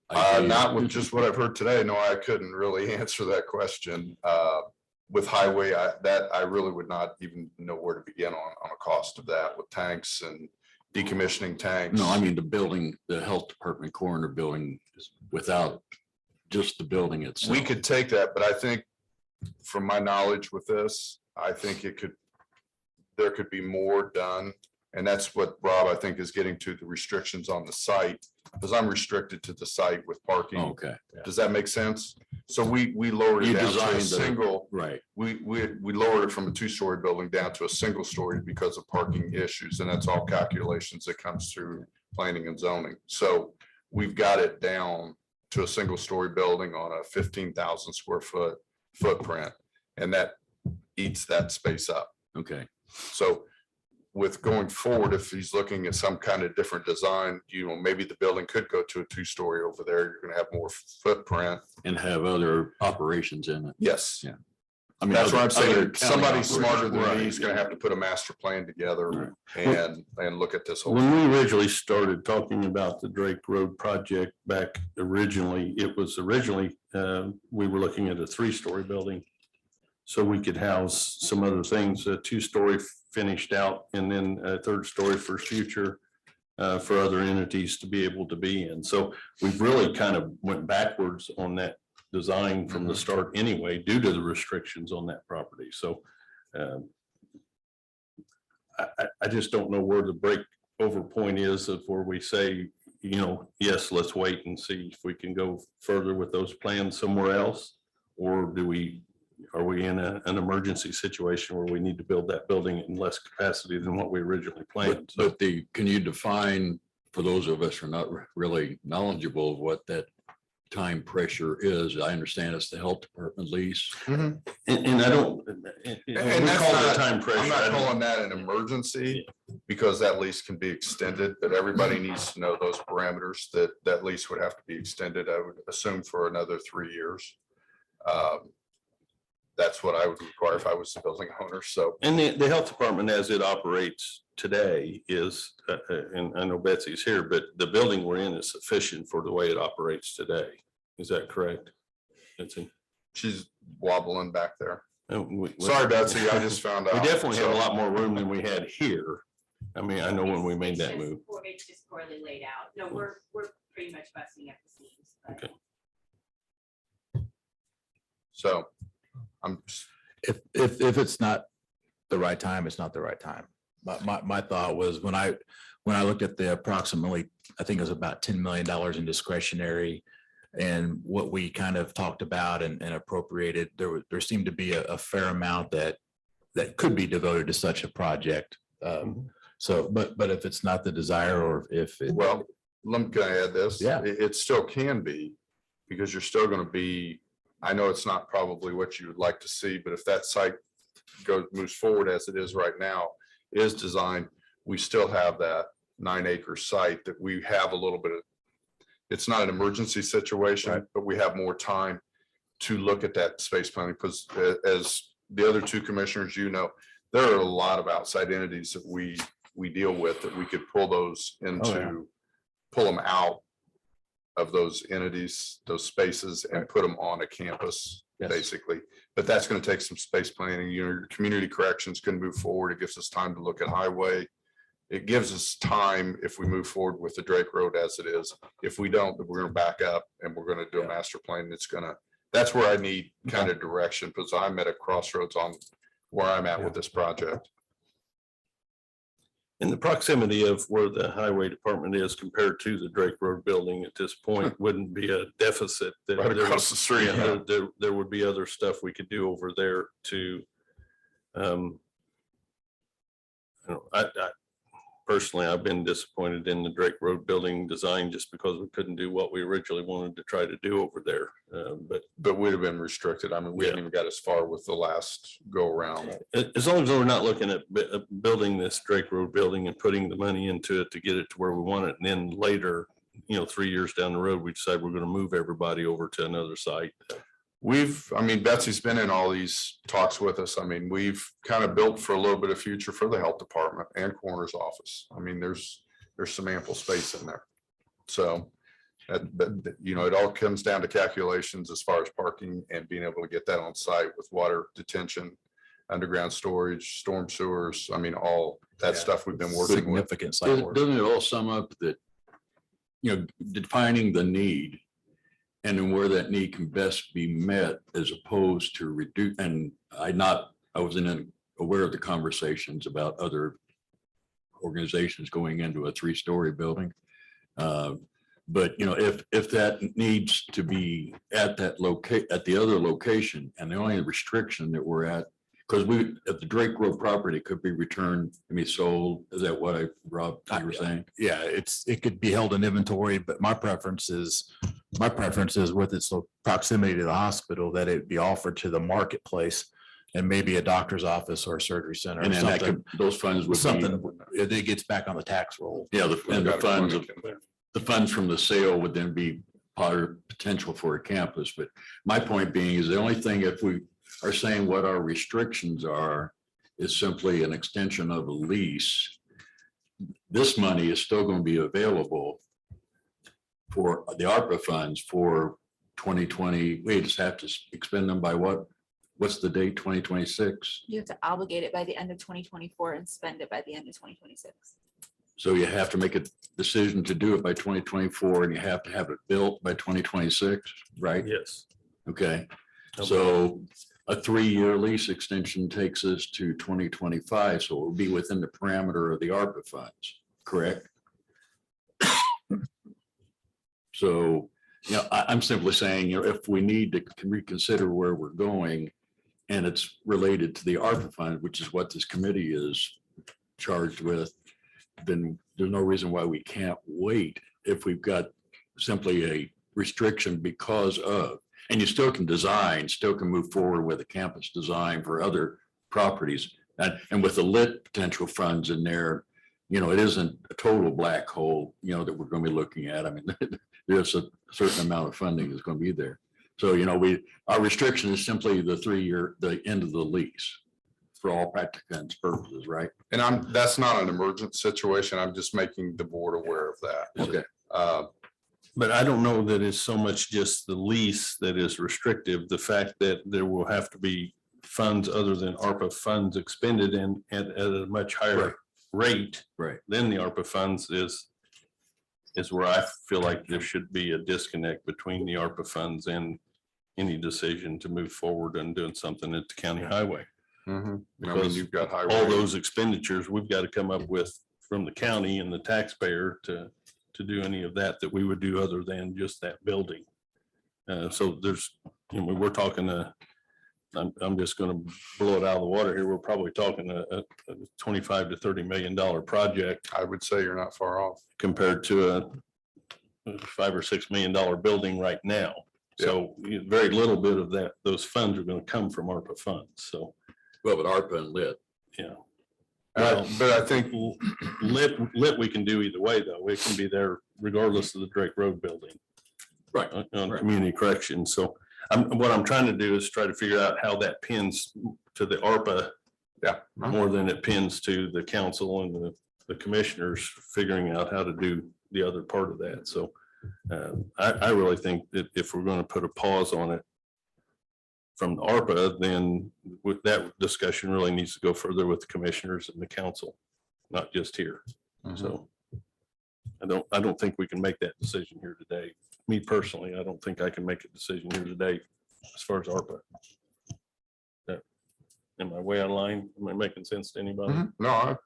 [SPEAKER 7] idea?
[SPEAKER 5] Not with just what I've heard today. No, I couldn't really answer that question. With highway, I really would not even know where to begin on a cost of that with tanks and decommissioning tanks.
[SPEAKER 7] No, I mean the building, the health department coroner building, without just the building itself.
[SPEAKER 5] We could take that, but I think from my knowledge with this, I think there could be more done. And that's what Rob, I think, is getting to, the restrictions on the site, because I'm restricted to the site with parking.
[SPEAKER 7] Okay.
[SPEAKER 5] Does that make sense? So we lowered it
[SPEAKER 7] You
[SPEAKER 5] down to a
[SPEAKER 7] designed the-
[SPEAKER 5] single,
[SPEAKER 7] Right.
[SPEAKER 5] we lowered it from a 2-story building down to a single story because of parking issues. And that's all calculations that comes through planning and zoning. So we've got it down to a single story building on a 15,000 square foot footprint, and that eats that space up.
[SPEAKER 7] Okay.
[SPEAKER 5] So with going forward, if he's looking at some kind of different design, maybe the building could go to a 2-story over there. You're going to have more footprint.
[SPEAKER 7] And have other operations in it.
[SPEAKER 5] Yes.
[SPEAKER 7] Yeah. I mean,
[SPEAKER 5] That's what I'm
[SPEAKER 7] other
[SPEAKER 5] saying.
[SPEAKER 7] county
[SPEAKER 5] Somebody
[SPEAKER 7] operations.
[SPEAKER 5] smarter than me
[SPEAKER 7] Right.
[SPEAKER 5] is going to have to put a master plan together and look at this whole.
[SPEAKER 3] When we originally started talking about the Drake Road project back originally, we were looking at a 3-story building. So we could house some other things, a 2-story finished out, and then a 3rd story for future for other entities to be able to be in. So we've really kind of went backwards on that design from the start anyway, due to the restrictions on that property. So I just don't know where the break over point is of where we say, yes, let's wait and see if we can go further with those plans somewhere else. Or are we in an emergency situation where we need to build that building in less capacity than what we originally planned? So
[SPEAKER 7] But can you define, for those of us who are not really knowledgeable of what that time pressure is? I understand it's the health department lease.
[SPEAKER 5] Mhm.
[SPEAKER 3] and I don't,
[SPEAKER 5] And
[SPEAKER 3] we
[SPEAKER 5] that's
[SPEAKER 3] call it
[SPEAKER 5] not,
[SPEAKER 3] time pressure.
[SPEAKER 5] I'm not
[SPEAKER 3] I don't-
[SPEAKER 5] calling that an emergency, because that lease can be extended, but everybody needs to know those parameters, that lease would have to be extended, I would assume, for another 3 years. That's what I would require if I was the building owner. So
[SPEAKER 3] And the health department as it operates today is, and I know Betsy's here, but the building we're in is sufficient for the way it operates today. Is that correct? Betsy?
[SPEAKER 5] she's wobbling back there.
[SPEAKER 3] We
[SPEAKER 5] Sorry, Betsy, I just found out.
[SPEAKER 3] definitely have a
[SPEAKER 5] So-
[SPEAKER 3] lot more room than we had here. I mean, I know when we made that
[SPEAKER 9] It's just
[SPEAKER 3] move.
[SPEAKER 9] It's just poorly laid out. No, we're pretty much busting at the seams. but-
[SPEAKER 3] Okay.
[SPEAKER 5] So I'm,
[SPEAKER 6] If it's not the right time, it's not the right time. My thought was when I looked at the approximately, I think it was about $10 million in discretionary and what we kind of talked about and appropriated, there seemed to be a fair amount that could be devoted to such a project. So, but if it's not the desire, or if it.
[SPEAKER 5] well, can I add this?
[SPEAKER 6] Yeah.
[SPEAKER 5] It still can be, because you're still going to be, I know it's not probably what you would like to see, but if that site moves forward as it is right now, is designed, we still have that 9-acre site that we have a little bit of, it's not an emergency situation, but we have more time to look at that space planning, because as the other 2 commissioners, there are a lot of outside entities that we we deal with, that we could pull those
[SPEAKER 6] Oh, yeah.
[SPEAKER 5] into, pull them out of those entities, those spaces, and put them on a campus,
[SPEAKER 4] Yes.
[SPEAKER 5] basically. But that's going to take some space planning. Your community corrections can move forward. It gives us time to look at highway. It gives us time if we move forward with the Drake Road as it is. If we don't, then we're going to back up and we're going to do a master plan. That's where I need kind of direction, because I'm at a crossroads on where I'm at with this project.
[SPEAKER 3] And the proximity of where the highway department is compared to the Drake Road building at this point wouldn't be a deficit. That
[SPEAKER 5] Right
[SPEAKER 3] there
[SPEAKER 5] across
[SPEAKER 3] was-
[SPEAKER 5] the street.
[SPEAKER 3] yeah, there would be other stuff we could do over there to. I personally, I've been disappointed in the Drake Road building design just because we couldn't do what we originally wanted to try to do over there. But
[SPEAKER 5] We'd have been restricted. I mean, we hadn't even got as far with the last go around.
[SPEAKER 3] as long as we're not looking at building this Drake Road building and putting the money into it to get it to where we want it, and then later, 3 years down the road, we decide we're going to move everybody over to another site.
[SPEAKER 5] Betsy's been in all these talks with us. I mean, we've kind of built for a little bit of future for the health department and coroner's office. I mean, there's some ample space in there. So, it all comes down to calculations as far as parking and being able to get that on site with water detention, underground storage, storm sewers. I mean, all that stuff we've been working with.
[SPEAKER 6] Significant site work.
[SPEAKER 7] Doesn't it all sum up that, defining the need and then where that need can best be met as opposed to reduce, and I wasn't aware of the conversations about other organizations going into a 3-story building. But if that needs to be at that at the other location, and the only restriction that we're at, because at the Drake Road property could be returned, sold. Is that what Rob, you were saying?
[SPEAKER 6] Yeah, it could be held in inventory, but my preference is with its proximity to the hospital, that it be offered to the marketplace and maybe a doctor's office or a surgery center.
[SPEAKER 7] And
[SPEAKER 6] or
[SPEAKER 7] then
[SPEAKER 6] something.
[SPEAKER 7] those funds would be.
[SPEAKER 6] Something that gets back on the tax roll.
[SPEAKER 7] Yeah,
[SPEAKER 5] Got
[SPEAKER 7] the funds from the sale would then be part of potential for a campus. But my point being is the only thing, if we are saying what our restrictions are, is simply an extension of a lease. This money is still going to be available for the ARPA funds for 2020. We just have to expend them by what? What's the date? 2026?
[SPEAKER 2] You have to obligate it by the end of 2024 and spend it by the end of 2026.
[SPEAKER 7] So you have to make a decision to do it by 2024, and you have to have it built by 2026, right?
[SPEAKER 3] Yes.
[SPEAKER 7] Okay, so a 3-year lease extension takes us to 2025, so it will be within the parameter of the ARPA funds, correct? So, I'm simply saying, if we need to reconsider where we're going, and it's related to the ARPA fund, which is what this committee is charged with, then there's no reason why we can't wait if we've got simply a restriction because of, and you still can move forward with a campus design for other properties. And with the lit potential funds in there, it isn't a total black hole, that we're going to be looking at. I mean, there's a certain amount of funding that's going to be there. So, our restriction is simply the end of the lease for all practical purposes, right?
[SPEAKER 5] And that's not an emergent situation. I'm just making the board aware of that.
[SPEAKER 7] Okay.
[SPEAKER 3] But I don't know that it's so much just the lease that is restrictive. The fact that there will have to be funds other than ARPA funds expended at a much higher rate than the ARPA funds is where I feel like there should be a disconnect between the ARPA funds and any decision to move forward and doing something at the county highway. Because
[SPEAKER 5] you've got
[SPEAKER 3] all those expenditures we've got to come up with from the county and the taxpayer to do any of that we would do other than just that building. So there's, we're talking I'm just going to blow it out of the water here. We're probably talking a $25 to $30 million project.
[SPEAKER 5] I would say you're not far off.
[SPEAKER 3] Compared to a $5 or $6 million building right now. So very little bit of those funds are going to come from ARPA funds. So.
[SPEAKER 7] Well, but ARPA and lit.
[SPEAKER 3] Yeah.
[SPEAKER 5] But I think
[SPEAKER 3] lit we can do either way, though. It can be there regardless of the Drake Road building.
[SPEAKER 7] Right.
[SPEAKER 3] On community corrections. So what I'm trying to do is try to figure out how that pins to the ARPA more than it pins to the council and the commissioners figuring out how to do the other part of that. So I really think that if we're going to put a pause on it from ARPA, then with that discussion really needs to go further with the commissioners and the council, not just here. So I don't think we can make that decision here today. Me personally, I don't think I can make a decision here today as far as ARPA. Am I way out of line? Am I making sense to anybody?
[SPEAKER 5] No,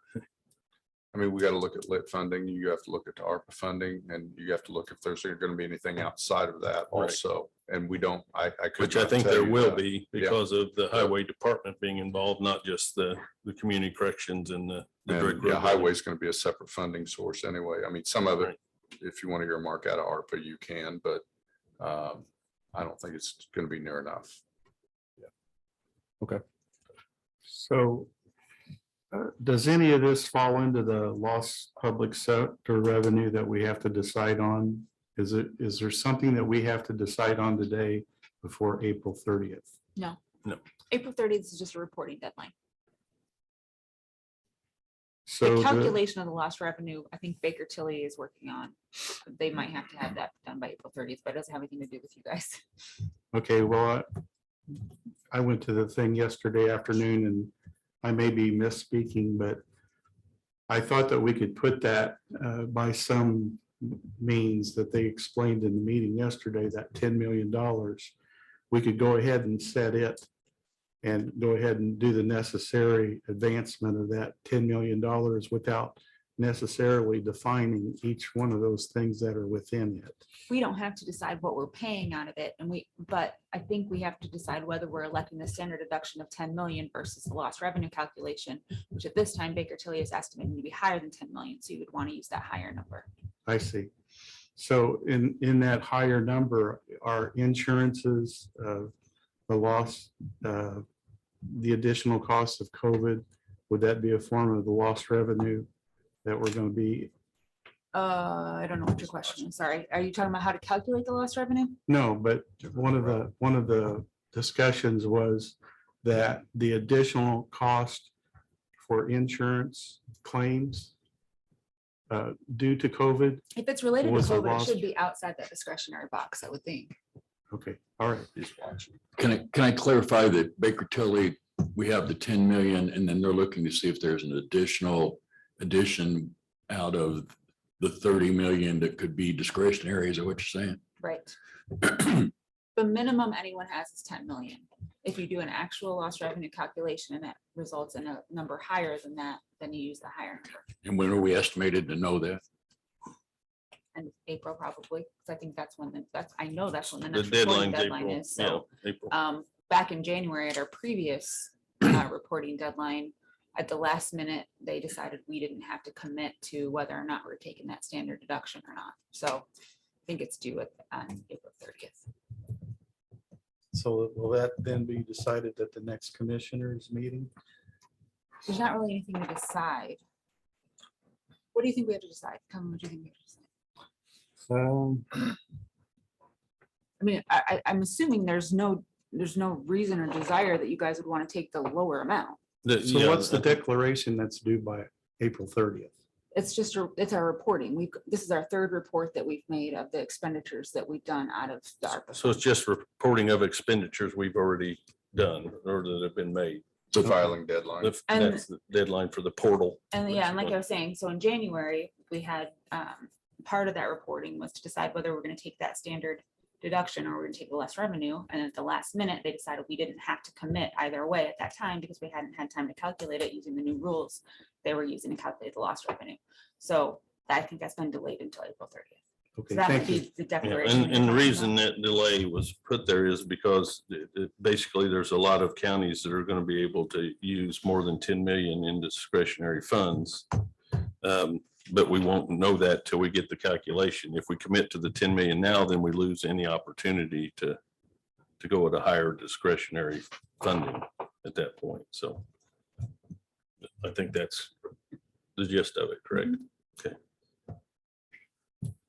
[SPEAKER 5] I mean, we got to look at lit funding. You have to look at the ARPA funding, and you have to look if there's going to be anything outside of that also. And we don't, I could.
[SPEAKER 3] Which I
[SPEAKER 5] not
[SPEAKER 3] think
[SPEAKER 5] tell
[SPEAKER 3] there
[SPEAKER 5] you
[SPEAKER 3] will
[SPEAKER 5] that.
[SPEAKER 3] be because of the highway department being involved, not just the community corrections and the direct
[SPEAKER 5] And yeah,
[SPEAKER 3] road
[SPEAKER 5] highway is going to be a separate funding source anyway. I mean, some of it,
[SPEAKER 3] Right.
[SPEAKER 5] if you want to earmark out of ARPA, you can, but I don't think it's going to be near enough.
[SPEAKER 8] So does any of this fall into the lost public sector revenue that we have to decide on? Is there something that we have to decide on today before April 30th?
[SPEAKER 2] No.
[SPEAKER 3] No.
[SPEAKER 2] April 30th is just a reporting deadline.
[SPEAKER 8] So
[SPEAKER 2] The calculation of the lost revenue, I think Baker Tilly is working on. They might have to have that done by April 30th, but it doesn't have anything to do with you guys.
[SPEAKER 8] Okay, well, I went to the thing yesterday afternoon and I may be misspeaking, but I thought that we could put that by some means that they explained in the meeting yesterday, that $10 million. We could go ahead and set it and go ahead and do the necessary advancement of that $10 million without necessarily defining each one of those things that are within it.
[SPEAKER 2] We don't have to decide what we're paying out of it, but I think we have to decide whether we're electing the standard deduction of 10 million versus the lost revenue calculation, which at this time Baker Tilly is estimating to be higher than 10 million. So you would want to use that higher number.
[SPEAKER 8] I see. So in that higher number are insurances, the loss, the additional costs of COVID. Would that be a form of the lost revenue that we're going to be?
[SPEAKER 2] I don't know what your question is. Sorry. Are you talking about how to calculate the lost revenue?
[SPEAKER 8] No, but one of the discussions was that the additional cost for insurance claims due to COVID.
[SPEAKER 2] If it's related to
[SPEAKER 8] Was a
[SPEAKER 2] COVID, it
[SPEAKER 8] lost-
[SPEAKER 2] should be outside that discretionary box, I would think.
[SPEAKER 8] Okay, all right.
[SPEAKER 7] Can I clarify that Baker Tilly, we have the 10 million and then they're looking to see if there's an addition out of the 30 million that could be discretionary. Is that what you're saying?
[SPEAKER 2] Right. The minimum anyone has is 10 million. If you do an actual lost revenue calculation and that results in a number higher than that, then you use the higher number.
[SPEAKER 7] And when are we estimated to know that?
[SPEAKER 2] And April probably, because I think that's when, I know that's when the
[SPEAKER 3] The
[SPEAKER 2] next reporting
[SPEAKER 3] deadline's
[SPEAKER 2] deadline
[SPEAKER 3] April.
[SPEAKER 2] is.
[SPEAKER 3] Yeah,
[SPEAKER 2] So
[SPEAKER 3] April.
[SPEAKER 2] back in January at our previous reporting deadline, at the last minute, they decided we didn't have to commit to whether or not we're taking that standard deduction or not. So I think it's due on April 30th.
[SPEAKER 8] So will that then be decided at the next commissioners meeting?
[SPEAKER 2] There's not really anything to decide. What do you think we have to decide? Come, what do you think we have to decide? I mean, I'm assuming there's no reason or desire that you guys would want to take the lower amount.
[SPEAKER 8] So what's the declaration that's due by April 30th?
[SPEAKER 2] It's just, it's our reporting. This is our third report that we've made of the expenditures that we've done out of the ARPA.
[SPEAKER 3] So it's just reporting of expenditures we've already done or that have been made.
[SPEAKER 5] The filing deadline.
[SPEAKER 2] And-
[SPEAKER 3] That's the deadline for the portal.
[SPEAKER 2] And yeah, and like I was saying, so in January, we had, part of that reporting was to decide whether we're going to take that standard deduction or we're going to take the less revenue. And at the last minute, they decided we didn't have to commit either way at that time because we hadn't had time to calculate it using the new rules they were using to calculate the lost revenue. So I think that's been delayed until April 30th.
[SPEAKER 8] Okay,
[SPEAKER 2] So that might
[SPEAKER 8] thank you.
[SPEAKER 2] be the
[SPEAKER 3] Yeah,
[SPEAKER 2] declaration.
[SPEAKER 3] and the reason that delay was put there is because basically there's a lot of counties that are going to be able to use more than 10 million in discretionary funds. But we won't know that till we get the calculation. If we commit to the 10 million now, then we lose any opportunity to go at a higher discretionary funding at that point. So I think that's the gist of it, correct? Okay.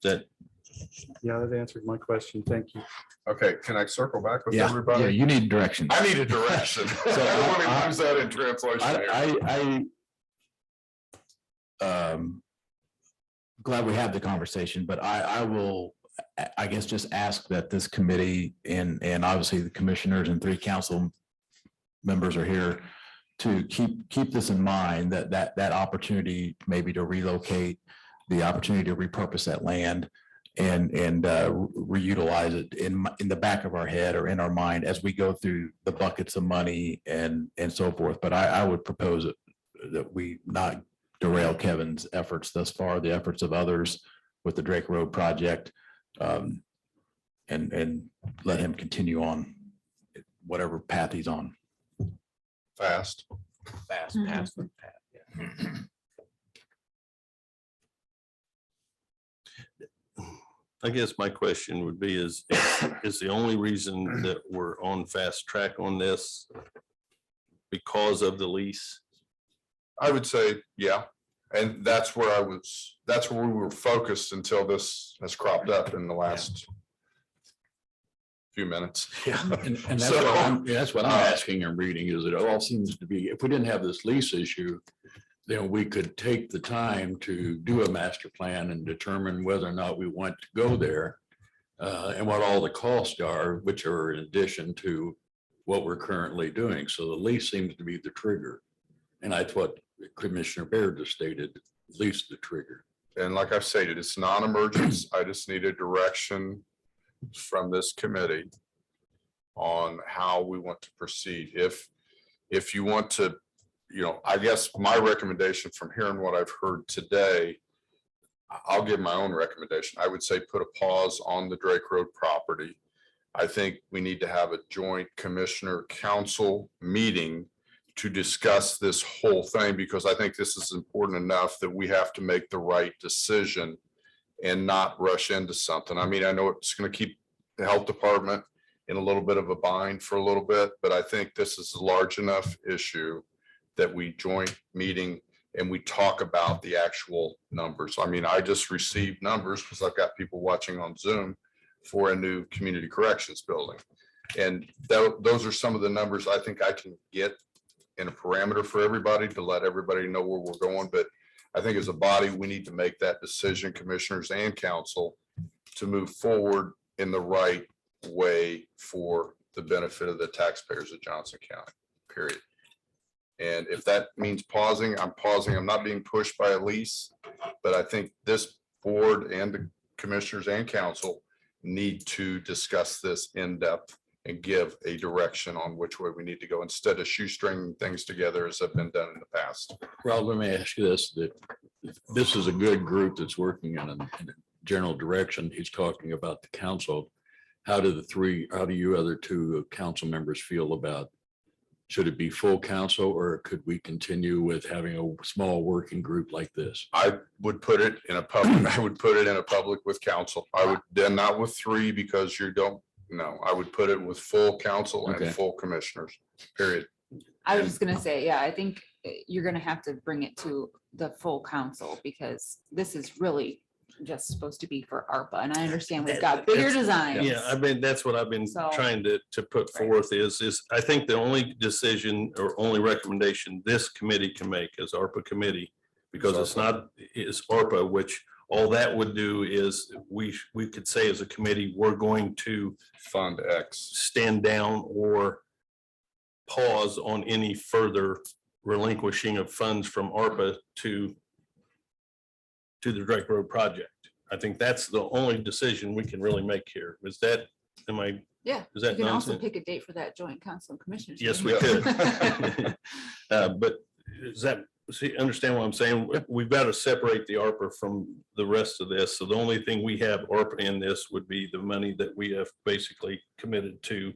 [SPEAKER 3] That
[SPEAKER 8] Yeah, that answered my question. Thank you.
[SPEAKER 5] Okay, can I circle back with
[SPEAKER 6] Yeah,
[SPEAKER 5] everybody?
[SPEAKER 6] you need directions.
[SPEAKER 5] I need a direction. I don't want to use that in translation here.
[SPEAKER 6] glad we had the conversation, but I will, I guess, just ask that this committee and obviously the commissioners and 3 council members are here to keep this in mind, that opportunity maybe to relocate, the opportunity to repurpose that land and reutilize it in the back of our head or in our mind as we go through the buckets of money and so forth. But I would propose that we not derail Kevin's efforts thus far, the efforts of others with the Drake Road project, and let him continue on whatever path he's on.
[SPEAKER 5] Fast.
[SPEAKER 6] Fast path. Yeah.
[SPEAKER 3] I guess my question would be is the only reason that we're on fast track on this because of the lease?
[SPEAKER 5] I would say, yeah. And that's where we were focused until this has cropped up in the last few minutes.
[SPEAKER 7] Yeah. And that's
[SPEAKER 5] So,
[SPEAKER 7] what I'm asking and reading is it all seems to be, if we didn't have this lease issue, then we could take the time to do a master plan and determine whether or not we want to go there. And what all the costs are, which are in addition to what we're currently doing. So the lease seems to be the trigger. And that's what Commissioner Baird just stated, at least the trigger.
[SPEAKER 5] And like I've stated, it's non-emergent. I just need a direction from this committee on how we want to proceed. If you want to, I guess my recommendation from hearing what I've heard today, I'll give my own recommendation. I would say put a pause on the Drake Road property. I think we need to have a joint commissioner council meeting to discuss this whole thing, because I think this is important enough that we have to make the right decision and not rush into something. I mean, I know it's going to keep the health department in a little bit of a bind for a little bit, but I think this is a large enough issue that we joint meeting and we talk about the actual numbers. I mean, I just received numbers because I've got people watching on Zoom for a new community corrections building. And those are some of the numbers I think I can get in a parameter for everybody to let everybody know where we're going. But I think as a body, we need to make that decision, commissioners and council, to move forward in the right way for the benefit of the taxpayers of Johnson County, period. And if that means pausing, I'm pausing. I'm not being pushed by a lease, but I think this board and the commissioners and council need to discuss this in depth and give a direction on which way we need to go instead of shoestringing things together as have been done in the past.
[SPEAKER 7] Well, let me ask you this, that this is a good group that's working in a general direction. He's talking about the council. How do you other 2 council members feel about, should it be full council or could we continue with having a small working group like this?
[SPEAKER 5] I would put it in a public, with council. I would then not with 3 because you don't know. I would put it with full council and
[SPEAKER 7] Okay.
[SPEAKER 5] full commissioners, period.
[SPEAKER 2] I was just gonna say, yeah, I think you're gonna have to bring it to the full council because this is really just supposed to be for ARPA. And I understand we've got bigger designs.
[SPEAKER 3] Yeah, I mean, that's what I've been
[SPEAKER 2] So-
[SPEAKER 3] trying to put forth is I think the only decision or only recommendation this committee can make as ARPA committee, because it's ARPA, which all that would do is we could say as a committee, we're going to
[SPEAKER 5] Fund X.
[SPEAKER 3] stand down or pause on any further relinquishing of funds from ARPA to the Drake Road project. I think that's the only decision we can really make here. Is that,
[SPEAKER 2] Yeah,
[SPEAKER 3] is
[SPEAKER 2] you
[SPEAKER 3] that
[SPEAKER 2] can also
[SPEAKER 3] nonsense?
[SPEAKER 2] pick a date for that joint council and commissioners.
[SPEAKER 3] Yes,
[SPEAKER 2] meeting.
[SPEAKER 3] we could. But is that, see, understand what I'm saying? We've got to separate the ARPA from the rest of this. So the only thing we have ARPA in this would be the money that we have basically committed to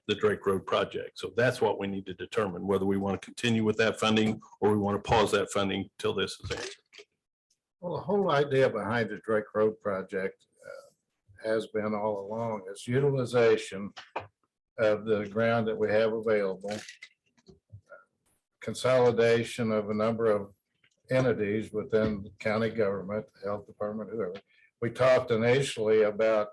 [SPEAKER 3] the Drake Road project. So that's what we need to determine, whether we want to continue with that funding or we want to pause that funding till this is answered.
[SPEAKER 1] Well, the whole idea behind the Drake Road project has been all along is utilization of the ground that we have available, consolidation of a number of entities within the county government, the health department, whoever. We talked initially about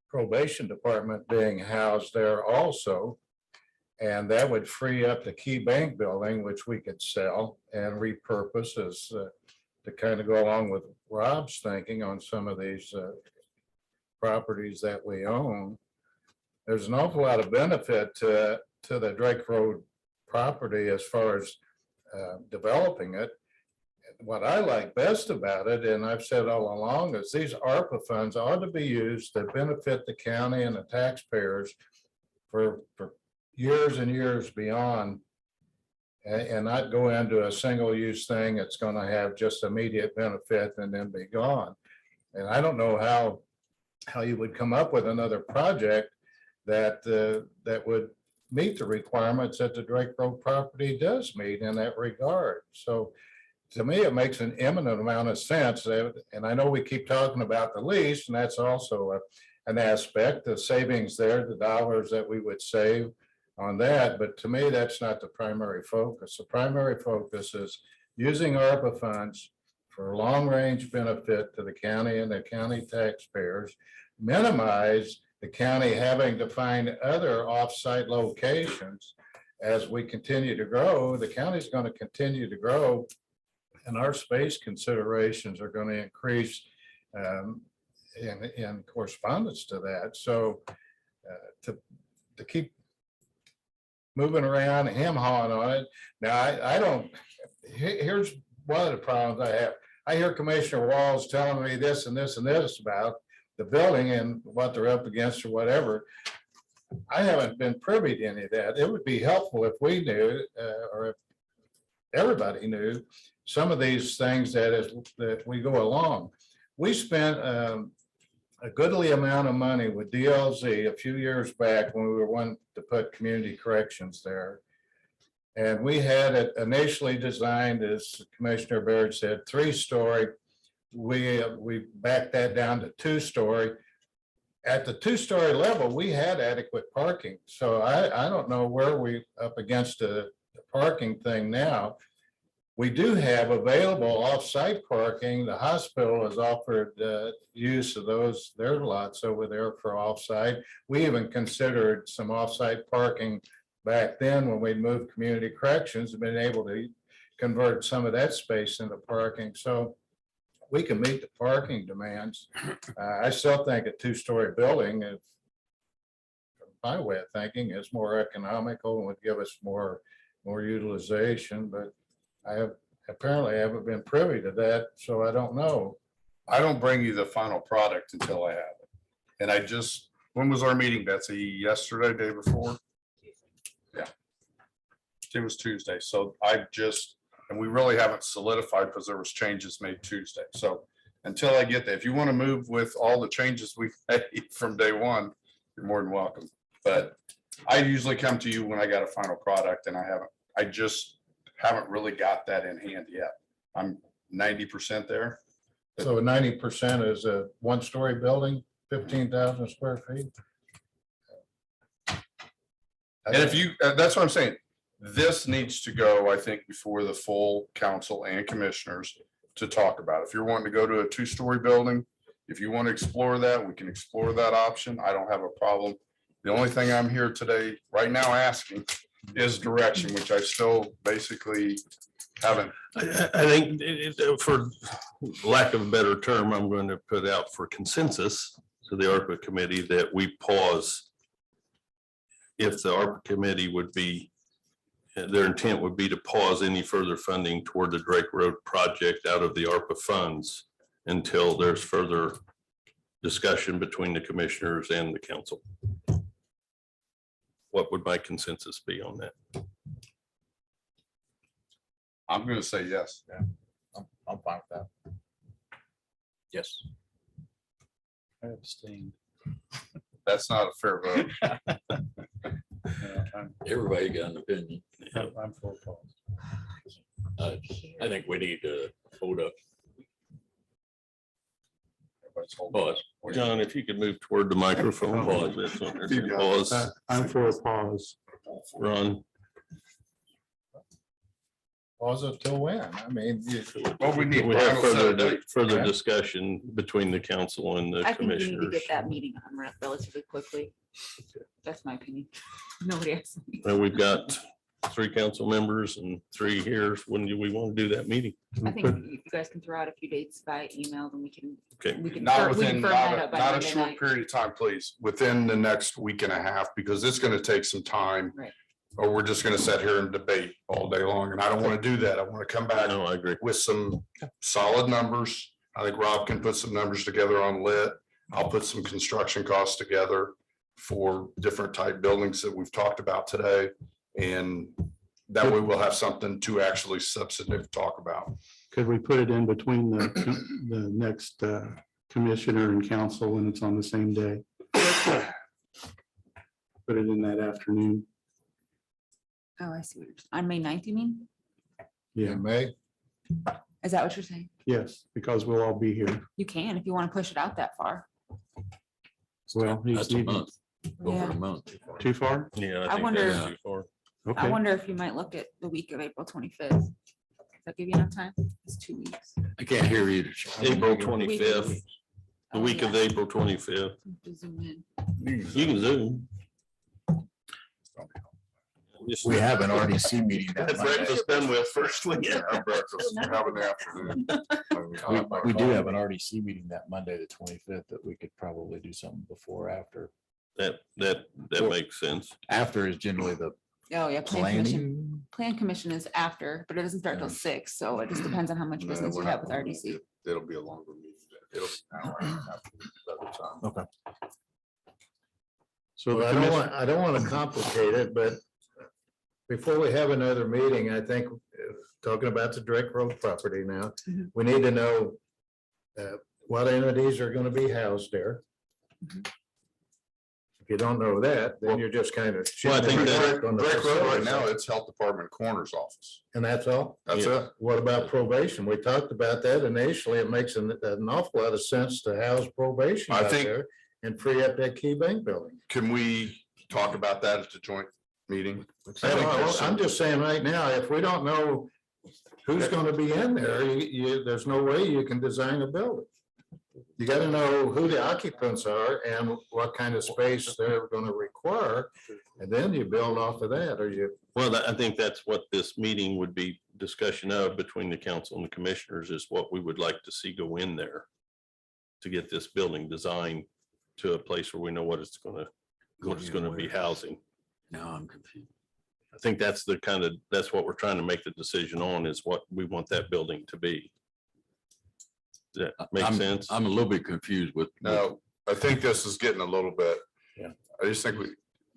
[SPEAKER 1] probation department being housed there also. And that would free up the Key Bank building, which we could sell and repurpose as to kind of go along with Rob's thinking on some of these properties that we own. There's an awful lot of benefit to the Drake Road property as far as developing it. What I like best about it, and I've said all along, is these ARPA funds ought to be used to benefit the county and the taxpayers for years and years beyond, and not go into a single use thing that's going to have just immediate benefit and then be gone. And I don't know how you would come up with another project that would meet the requirements that the Drake Road property does meet in that regard. So to me, it makes an eminent amount of sense. And I know we keep talking about the lease, and that's also an aspect, the savings there, the dollars that we would save on that. But to me, that's not the primary focus. The primary focus is using ARPA funds for long-range benefit to the county and the county taxpayers, minimize the county having to find other off-site locations. As we continue to grow, the county's going to continue to grow, and our space considerations are going to increase in correspondence to that. So to keep moving around, hem-hawing on it. Now, I don't, here's one of the problems I have. I hear Commissioner Walls telling me this and this and this about the building and what they're up against or whatever. I haven't been privy to any of that. It would be helpful if we knew, or if everybody knew, some of these things that we go along. We spent a goodly amount of money with DLZ a few years back when we were wanting to put community corrections there. And we had it initially designed, as Commissioner Baird said, 3-story. We backed that down to 2-story. At the 2-story level, we had adequate parking. So I don't know where we up against the parking thing now. We do have available off-site parking. The hospital has offered use of their lots over there for off-site. We even considered some off-site parking back then when we moved community corrections and been able to convert some of that space into parking. So we can meet the parking demands. I still think a 2-story building, from my way of thinking, is more economical and would give us more utilization, but I apparently haven't been privy to that, so I don't know.
[SPEAKER 5] I don't bring you the final product until I have it. And when was our meeting, Betsy? Yesterday, day before? Yeah. It was Tuesday. So and we really haven't solidified because there was changes made Tuesday. So until I get that, if you want to move with all the changes we've made from day one, you're more than welcome. But I usually come to you when I got a final product, and I just haven't really got that in hand yet. I'm 90% there.
[SPEAKER 1] So 90% is a 1-story building, 15,000 square feet.
[SPEAKER 5] And if you, that's what I'm saying. This needs to go, I think, before the full council and commissioners to talk about. If you're wanting to go to a 2-story building, if you want to explore that, we can explore that option. I don't have a problem. The only thing I'm here today, right now, asking is direction, which I still basically haven't.
[SPEAKER 3] I think for lack of a better term, I'm going to put out for consensus to the ARPA committee that we pause. If the ARPA committee would be, their intent would be to pause any further funding toward the Drake Road project out of the ARPA funds until there's further discussion between the commissioners and the council. What would my consensus be on that?
[SPEAKER 5] I'm going to say yes.
[SPEAKER 6] I'm fine with that.
[SPEAKER 7] Yes.
[SPEAKER 8] I abstained.
[SPEAKER 5] That's not a fair vote.
[SPEAKER 7] Everybody got an opinion.
[SPEAKER 8] I'm for pause.
[SPEAKER 7] I think we need to hold up.
[SPEAKER 5] Everybody's holding
[SPEAKER 7] Pause.
[SPEAKER 3] John, if you could move toward the microphone. Pause.
[SPEAKER 8] I'm for a pause.
[SPEAKER 3] Ron,
[SPEAKER 1] pause it till when? I mean,
[SPEAKER 5] Well, we need
[SPEAKER 3] We have
[SPEAKER 5] final set of dates.
[SPEAKER 3] further
[SPEAKER 1] Yeah.
[SPEAKER 3] discussion between the council and the
[SPEAKER 2] I think we need to
[SPEAKER 3] commissioners.
[SPEAKER 2] get that meeting on relatively quickly. That's my opinion. Nobody else.
[SPEAKER 3] And we've got 3 council members and 3 here. When do we want to do that meeting?
[SPEAKER 2] I think you guys can throw out a few dates by email, then we can.
[SPEAKER 3] Okay.
[SPEAKER 2] We can
[SPEAKER 5] Not
[SPEAKER 2] firm- we can
[SPEAKER 5] within,
[SPEAKER 2] firm
[SPEAKER 5] not
[SPEAKER 2] that
[SPEAKER 5] a,
[SPEAKER 2] up by
[SPEAKER 5] not a
[SPEAKER 2] Monday
[SPEAKER 5] short
[SPEAKER 2] night.
[SPEAKER 5] period of time, please, within the next week and a half, because it's gonna take some time.
[SPEAKER 2] Right.
[SPEAKER 5] Or we're just gonna sit here and debate all day long, and I don't wanna do that. I wanna come back
[SPEAKER 3] No, I agree.
[SPEAKER 5] with some solid numbers. I think Rob can put some numbers together on lit. I'll put some construction costs together for different type buildings that we've talked about today. And that way we'll have something to actually substantive talk about.
[SPEAKER 8] Could we put it in between the next commissioner and council when it's on the same day? Put it in that afternoon.
[SPEAKER 2] Oh, I see what you're, on May 9th, you mean?
[SPEAKER 8] Yeah,
[SPEAKER 1] in May,
[SPEAKER 2] Is that what you're saying?
[SPEAKER 8] yes, because we'll all be here.
[SPEAKER 2] You can, if you want to push it out that far.
[SPEAKER 8] Well, he's
[SPEAKER 7] That's a
[SPEAKER 8] leaving
[SPEAKER 7] month. Over
[SPEAKER 2] Yeah.
[SPEAKER 7] a month.
[SPEAKER 8] too far.
[SPEAKER 3] Yeah.
[SPEAKER 2] I
[SPEAKER 3] think
[SPEAKER 2] wonder-
[SPEAKER 3] that's too far.
[SPEAKER 2] I
[SPEAKER 8] Okay,
[SPEAKER 2] wonder if you might look at the week of April 25th. Does that give you enough time? It's 2 weeks.
[SPEAKER 7] I can't hear you.
[SPEAKER 3] April
[SPEAKER 2] Week.
[SPEAKER 3] 25th, the
[SPEAKER 2] Oh,
[SPEAKER 3] week of
[SPEAKER 2] yeah.
[SPEAKER 3] April 25th.
[SPEAKER 2] Zoom in.
[SPEAKER 3] You can zoom. Just-
[SPEAKER 6] We have an RDC meeting that
[SPEAKER 3] Have
[SPEAKER 6] Monday.
[SPEAKER 3] breakfast done with first.
[SPEAKER 5] Yeah, have breakfast, have an afternoon.
[SPEAKER 6] We do have an RDC meeting that Monday, the 25th, that we could probably do something before or after.
[SPEAKER 3] That makes sense.
[SPEAKER 6] After is generally the
[SPEAKER 2] Oh, yeah, plan commission.
[SPEAKER 6] planning.
[SPEAKER 2] Plan commission is after, but it doesn't start till 6, so it just depends on how much
[SPEAKER 5] No,
[SPEAKER 2] business you
[SPEAKER 5] we're
[SPEAKER 2] have
[SPEAKER 5] not
[SPEAKER 2] with
[SPEAKER 5] gonna
[SPEAKER 2] RDC.
[SPEAKER 5] It'll be a longer meeting. It'll be an hour and a half the other time.
[SPEAKER 6] Okay.
[SPEAKER 8] so
[SPEAKER 1] well, I don't want to complicate it, but before we have another meeting, I think, talking about the Drake Road property now,
[SPEAKER 2] Mhm.
[SPEAKER 1] we need to know what entities are going to be housed there.
[SPEAKER 2] Mhm.
[SPEAKER 1] If you don't know that, then you're just kind of.
[SPEAKER 3] Well, I think that-
[SPEAKER 5] Drake Road right now, it's Health Department Coroner's Office.
[SPEAKER 1] And that's all?
[SPEAKER 5] That's
[SPEAKER 3] Yeah.
[SPEAKER 5] it.
[SPEAKER 1] What about probation? We talked about that initially. It makes an awful lot of sense to house probation
[SPEAKER 5] I
[SPEAKER 1] out
[SPEAKER 5] think-
[SPEAKER 1] there and free up that key bank building.
[SPEAKER 5] Can we talk about that at the joint meeting? I think there's
[SPEAKER 1] I'm
[SPEAKER 5] some-
[SPEAKER 1] just saying right now, if we don't know who's gonna be in there, there's no way you can design a building. You gotta know who the occupants are and what kind of space they're gonna require, and then you build off of that, or you.
[SPEAKER 3] Well, I think that's what this meeting would be discussion of between the council and the commissioners is what we would like to see go in there to get this building designed to a place where we know what it's gonna be housing.
[SPEAKER 7] Now I'm confused.
[SPEAKER 3] I think that's that's what we're trying to make the decision on is what we want that building to be. Does that make
[SPEAKER 7] I'm-
[SPEAKER 3] sense?
[SPEAKER 7] I'm a little bit confused with.
[SPEAKER 5] No, I think this is getting a little bit.
[SPEAKER 3] Yeah.
[SPEAKER 5] I just think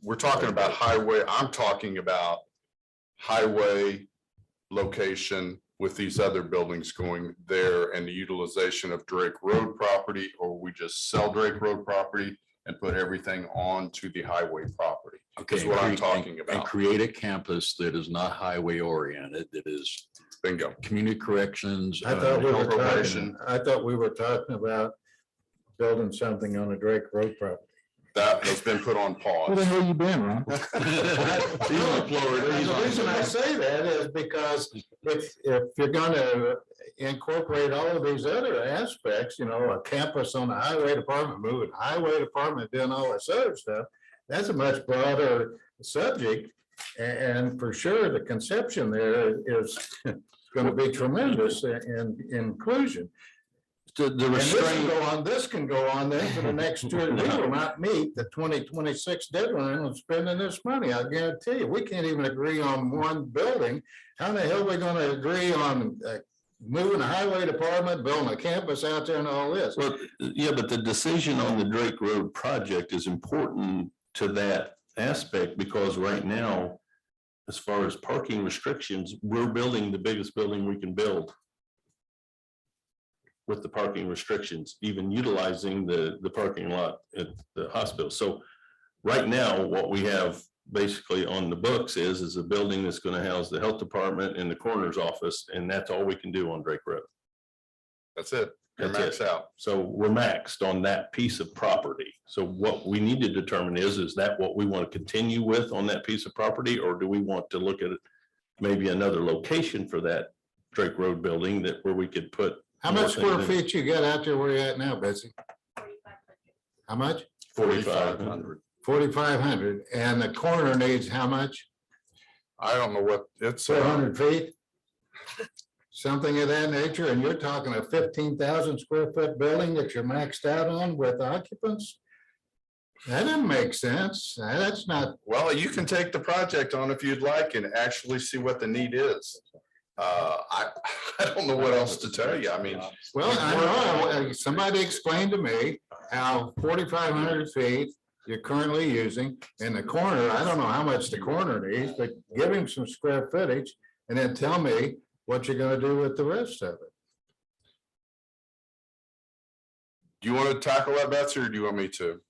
[SPEAKER 5] we're talking about highway, I'm talking about highway location with these other buildings going there and the utilization of Drake Road property, or we just sell Drake Road property and put everything onto the highway property.
[SPEAKER 7] Okay,
[SPEAKER 5] Is what I'm
[SPEAKER 7] and
[SPEAKER 5] talking
[SPEAKER 7] and
[SPEAKER 5] about.
[SPEAKER 7] create a campus that is not highway oriented, that is
[SPEAKER 5] Bingo.
[SPEAKER 7] community corrections.
[SPEAKER 1] I thought we were
[SPEAKER 5] probation.
[SPEAKER 1] talking about building something on a Drake Road property.
[SPEAKER 5] That has been put on
[SPEAKER 6] Where the
[SPEAKER 5] pause.
[SPEAKER 6] hell you been, Ron?
[SPEAKER 1] The reason I say that is because if you're gonna incorporate all of these other aspects, a campus on the highway department, moving highway department, doing all this other stuff, that's a much broader subject. And for sure, the conception there is gonna be tremendous in inclusion.
[SPEAKER 3] The
[SPEAKER 1] And
[SPEAKER 3] restraint,
[SPEAKER 1] this can go on then for the next 2 years. We will not meet the 2026 deadline on spending this money. I guarantee you, we can't even agree on one building. How the hell are we gonna agree on moving the highway department, building a campus out there and all this?
[SPEAKER 3] well, yeah, but the decision on the Drake Road project is important to that aspect because right now, as far as parking restrictions, we're building the biggest building we can build with the parking restrictions, even utilizing the parking lot at the hospital. So right now, what we have basically on the books is a building that's going to house the health department and the coroner's office, and that's all we can do on Drake Road.
[SPEAKER 5] That's it. You're
[SPEAKER 3] That's
[SPEAKER 5] maxed out.
[SPEAKER 3] So we're maxed on that piece of property. So what we need to determine is that what we want to continue with on that piece of property, or do we want to look at maybe another location for that Drake Road building that where we could put.
[SPEAKER 1] How
[SPEAKER 3] more
[SPEAKER 1] much square
[SPEAKER 3] things in.
[SPEAKER 1] feet you got out there where you're at now, Betsy?
[SPEAKER 9] 4,500.
[SPEAKER 1] How much?
[SPEAKER 3] 4,500.
[SPEAKER 1] 4,500, and the corner needs how much?
[SPEAKER 5] I don't know what it's.
[SPEAKER 1] 400 feet? Something of that nature, and you're talking a 15,000 square foot building that you're maxed out on with occupants? That doesn't make sense. That's not,
[SPEAKER 5] Well, you can take the project on if you'd like and actually see what the need is. I don't know what else to tell you. I mean,
[SPEAKER 1] well, I know, somebody explained to me how 4,500 feet you're currently using in the corner. I don't know how much the corner needs, but give him some square footage and then tell me what you're gonna do with the rest of it.
[SPEAKER 5] do you want to tackle that, Betsy, or do you want me to?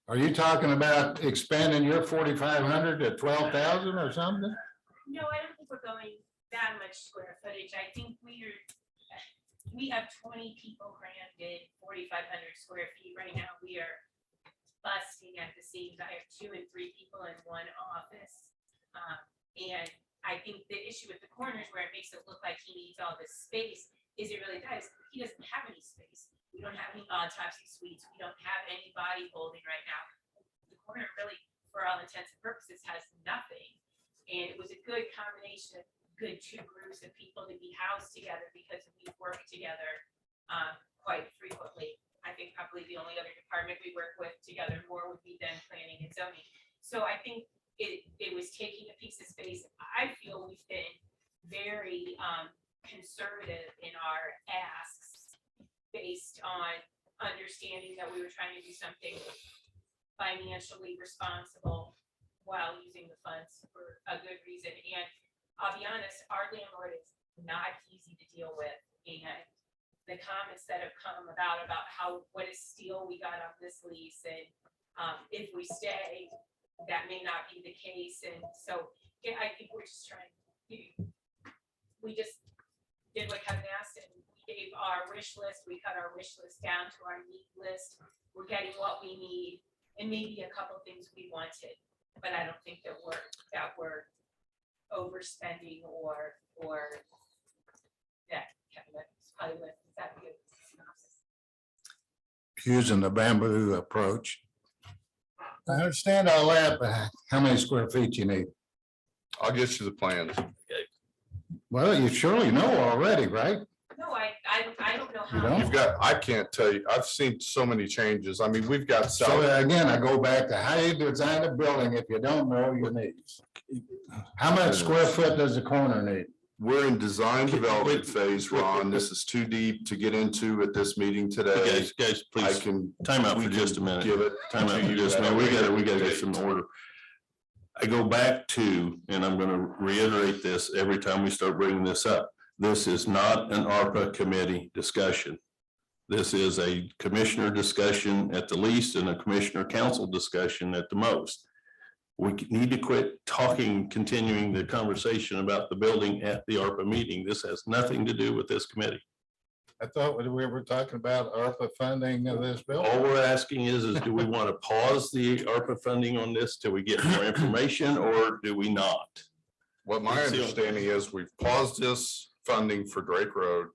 [SPEAKER 1] Are you talking about expanding your 4,500 to 12,000 or something?
[SPEAKER 9] No, I don't think we're going that much square footage. I think we have 20 people granted 4,500 square feet right now. We are busting at the seams. I have 2 and 3 people in one office. And I think the issue with the corners where it makes it look like he needs all this space is it really does. He doesn't have any space. We don't have any autopsy suites. We don't have any body holding right now. The corner really, for all intents and purposes, has nothing. And it was a good combination of good 2 groups of people to be housed together because we work together quite frequently. I think probably the only other department we work with together more would be then planning and zoning. So I think it was taking a piece of space. I feel we've been very conservative in our asks based on understanding that we were trying to do something financially responsible while using the funds for a good reason. And I'll be honest, our landlord is not easy to deal with. And the comments that have come about what a steal we got on this lease, and if we stay, that may not be the case. And so yeah, I think we're just trying, we just did what Kevin asked, and we gave our wish list. We cut our wish list down to our need list. We're getting what we need and maybe a couple things we wanted, but I don't think that we're overspending or yeah, Kevin, that's probably what, is that the synopsis?
[SPEAKER 1] Using the bamboo approach. I understand all that, but how many square feet you need?
[SPEAKER 5] I'll get you the plans.
[SPEAKER 1] Well, you surely know already, right?
[SPEAKER 9] No, I don't know
[SPEAKER 1] You
[SPEAKER 9] how.
[SPEAKER 1] don't?
[SPEAKER 5] You've got, I can't tell you, I've seen so many changes. I mean, we've got.
[SPEAKER 1] So again, I go back to how you design a building if you don't know your needs. How much square foot does the corner need?
[SPEAKER 5] We're in design development phase, Ron. This is too deep to get into at this meeting today.
[SPEAKER 3] Guys,
[SPEAKER 5] I
[SPEAKER 3] please,
[SPEAKER 5] can.
[SPEAKER 3] time out
[SPEAKER 5] we
[SPEAKER 3] for just a
[SPEAKER 5] can
[SPEAKER 3] minute.
[SPEAKER 5] Give it.
[SPEAKER 3] Time out
[SPEAKER 5] to
[SPEAKER 3] for
[SPEAKER 5] you
[SPEAKER 3] just a
[SPEAKER 5] at
[SPEAKER 3] minute.
[SPEAKER 5] a
[SPEAKER 3] We gotta
[SPEAKER 5] later
[SPEAKER 3] get some
[SPEAKER 5] date.
[SPEAKER 3] order. I go back to, and I'm gonna reiterate this every time we start bringing this up. This is not an ARPA committee discussion. This is a commissioner discussion at the least and a commissioner council discussion at the most. We need to quit continuing the conversation about the building at the ARPA meeting. This has nothing to do with this committee.
[SPEAKER 1] I thought we were talking about ARPA funding of this building.
[SPEAKER 3] All we're asking is do we want to pause the ARPA funding on this till we get more information, or do we not?
[SPEAKER 5] What my understanding is, we've paused this funding for Drake Road.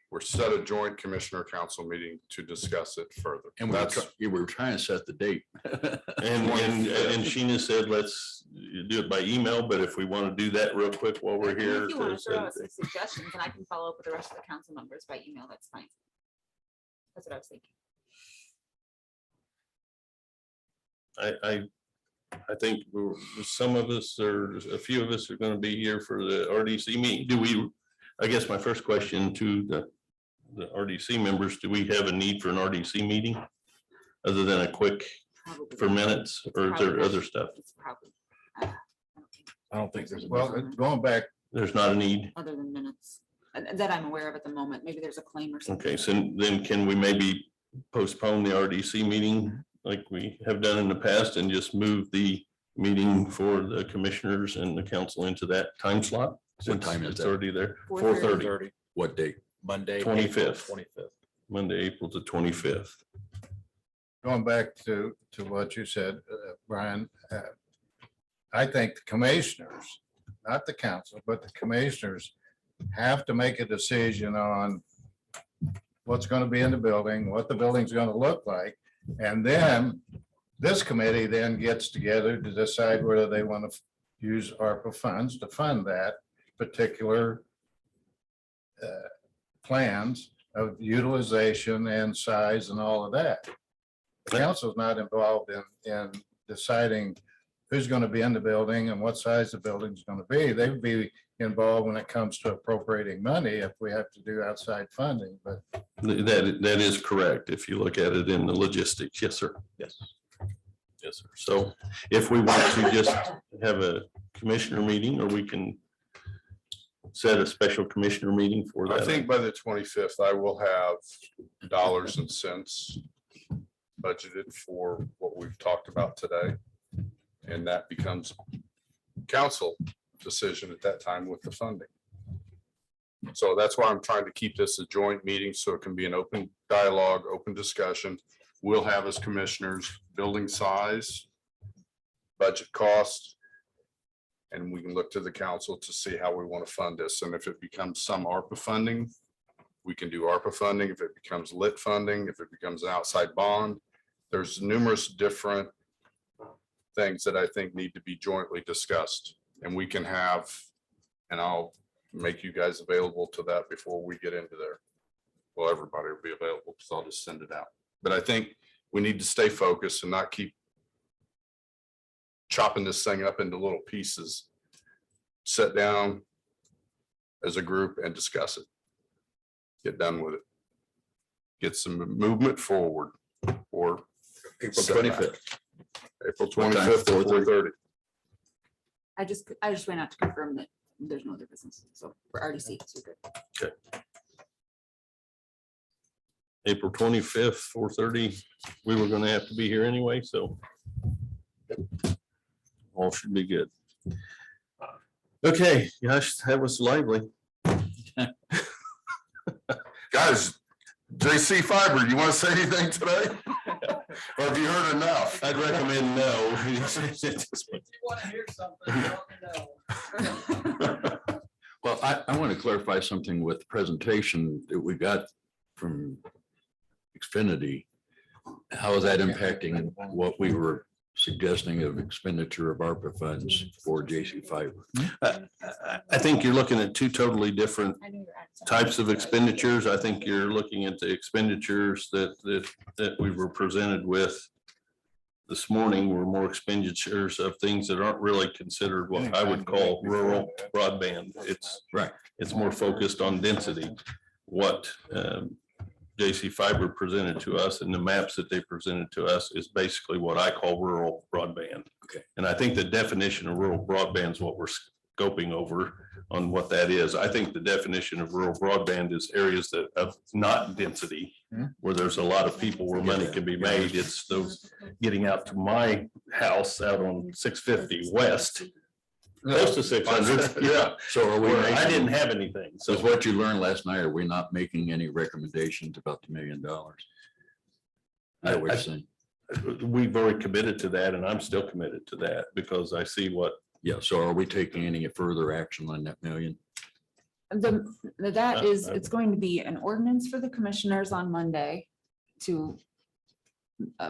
[SPEAKER 5] We're set a joint commissioner council meeting to discuss it further.
[SPEAKER 7] And we were trying to set the date.
[SPEAKER 3] And Sheena said, let's do it by email, but if we want to do that real quick while we're
[SPEAKER 2] And
[SPEAKER 3] here.
[SPEAKER 2] if you want to throw us some suggestions, and I can follow up with the rest of the council members by email, that's fine. That's what I was thinking.
[SPEAKER 3] I think some of us, or a few of us are going to be here for the RDC meeting. I guess my first question to the RDC members, do we have a need for an RDC meeting? Other than a quick
[SPEAKER 2] Probably
[SPEAKER 3] for
[SPEAKER 2] not.
[SPEAKER 3] minutes,
[SPEAKER 2] It's
[SPEAKER 3] or is there
[SPEAKER 2] probably-
[SPEAKER 3] other stuff?
[SPEAKER 2] It's probably,
[SPEAKER 6] I don't think there's.
[SPEAKER 1] Well, going back,
[SPEAKER 3] There's not a need.
[SPEAKER 2] other than minutes, that I'm aware of at the moment. Maybe there's a claim or something.
[SPEAKER 3] Okay, so then can we maybe postpone the RDC meeting like we have done in the past and just move the meeting for the commissioners and the council into that time slot? Since
[SPEAKER 7] time is
[SPEAKER 3] it's
[SPEAKER 7] that?
[SPEAKER 3] already there.
[SPEAKER 2] 4:30.
[SPEAKER 3] 4:30,
[SPEAKER 7] What date?
[SPEAKER 6] Monday.
[SPEAKER 3] 25th.
[SPEAKER 6] 25th.
[SPEAKER 3] Monday, April the 25th.
[SPEAKER 1] going back to what you said, Brian, I think the commissioners not the council, but the commissioners have to make a decision on what's going to be in the building, what the building's going to look like. And then this committee then gets together to decide whether they want to use ARPA funds to fund that particular plans of utilization and size and all of that. The council's not involved in deciding who's going to be in the building and what size the building's going to be. They would be involved when it comes to appropriating money if we have to do outside funding, but
[SPEAKER 3] That is correct. If you look at it in the logistics, yes, sir. Yes. Yes, sir. So if we want to just have a commissioner meeting, or we can set a special commissioner meeting for that.
[SPEAKER 5] I think by the 25th, I will have dollars and cents budgeted for what we've talked about today. And that becomes council decision at that time with the funding. So that's why I'm trying to keep this a joint meeting so it can be an open dialogue, open discussion. We'll have as commissioners building size, budget cost, and we can look to the council to see how we want to fund this. And if it becomes some ARPA funding, we can do ARPA funding. If it becomes lit funding, if it becomes an outside bond, there's numerous different things that I think need to be jointly discussed. And we can have, and I'll make you guys available to that before we get into there. Well, everybody will be available because I'll just send it out. But I think we need to stay focused and not keep chopping this thing up into little pieces. Sit down as a group and discuss it. Get done with it. Get some movement forward, or
[SPEAKER 7] April 25th.
[SPEAKER 5] April 25th, 4:30.
[SPEAKER 2] I just went out to confirm that there's no other business, so we're already seated, so we're good.
[SPEAKER 3] April 25th, 4:30. We were going to have to be here anyway, so all should be good. Okay, gosh, that was lively.
[SPEAKER 5] Guys, JC Fiber, you want to say anything today? Or have you heard enough?
[SPEAKER 3] I'd recommend no.
[SPEAKER 7] Well, I want to clarify something with the presentation that we got from Xfinity. How is that impacting what we were suggesting of expenditure of ARPA funds for JC Fiber?
[SPEAKER 3] I think you're looking at two totally different types of expenditures. I think you're looking at the expenditures that we were presented with this morning were more expenditures of things that aren't really considered what I would call rural broadband. It's
[SPEAKER 7] Right.
[SPEAKER 3] It's more focused on density. What JC Fiber presented to us and the maps that they presented to us is basically what I call rural broadband.
[SPEAKER 7] Okay.
[SPEAKER 3] And I think the definition of rural broadband is what we're scoping over on what that is. I think the definition of rural broadband is areas that of not density, where there's a lot of people where money can be made. It's those getting out to my house out on 650 West, close to 600. Yeah.
[SPEAKER 7] So are we,
[SPEAKER 3] Where I
[SPEAKER 7] making-
[SPEAKER 3] didn't have anything.
[SPEAKER 7] so
[SPEAKER 3] So
[SPEAKER 7] what you learned last night, are we not making any recommendations about the $1 million? I
[SPEAKER 3] I-
[SPEAKER 7] was saying,
[SPEAKER 3] we've already committed to that, and I'm still committed to that because I see what,
[SPEAKER 7] yeah, so are we taking any further action on that $1 million?
[SPEAKER 2] That is, it's going to be an ordinance for the commissioners on Monday to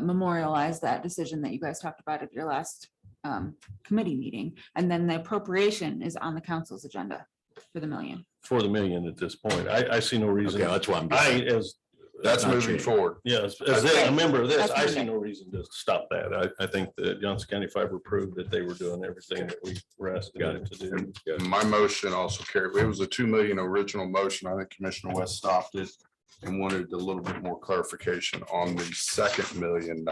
[SPEAKER 2] memorialize that decision that you guys talked about at your last committee meeting. And then the appropriation is on the council's agenda for the $1 million.
[SPEAKER 3] for the $1 million at this point. I see no reason.
[SPEAKER 7] Okay, that's why I'm.
[SPEAKER 5] That's
[SPEAKER 7] Not
[SPEAKER 5] moving
[SPEAKER 7] changed.
[SPEAKER 5] forward.
[SPEAKER 3] Yes, as a member of this,
[SPEAKER 2] That's
[SPEAKER 3] I see
[SPEAKER 2] Monday.
[SPEAKER 3] no reason to stop that. I think that Johnson County Fiber proved that they were doing everything that we were asking them to do.
[SPEAKER 5] My motion also carried, it was a 2 million original motion. I think Commissioner West stopped it and wanted a little bit more clarification on the second $1 million.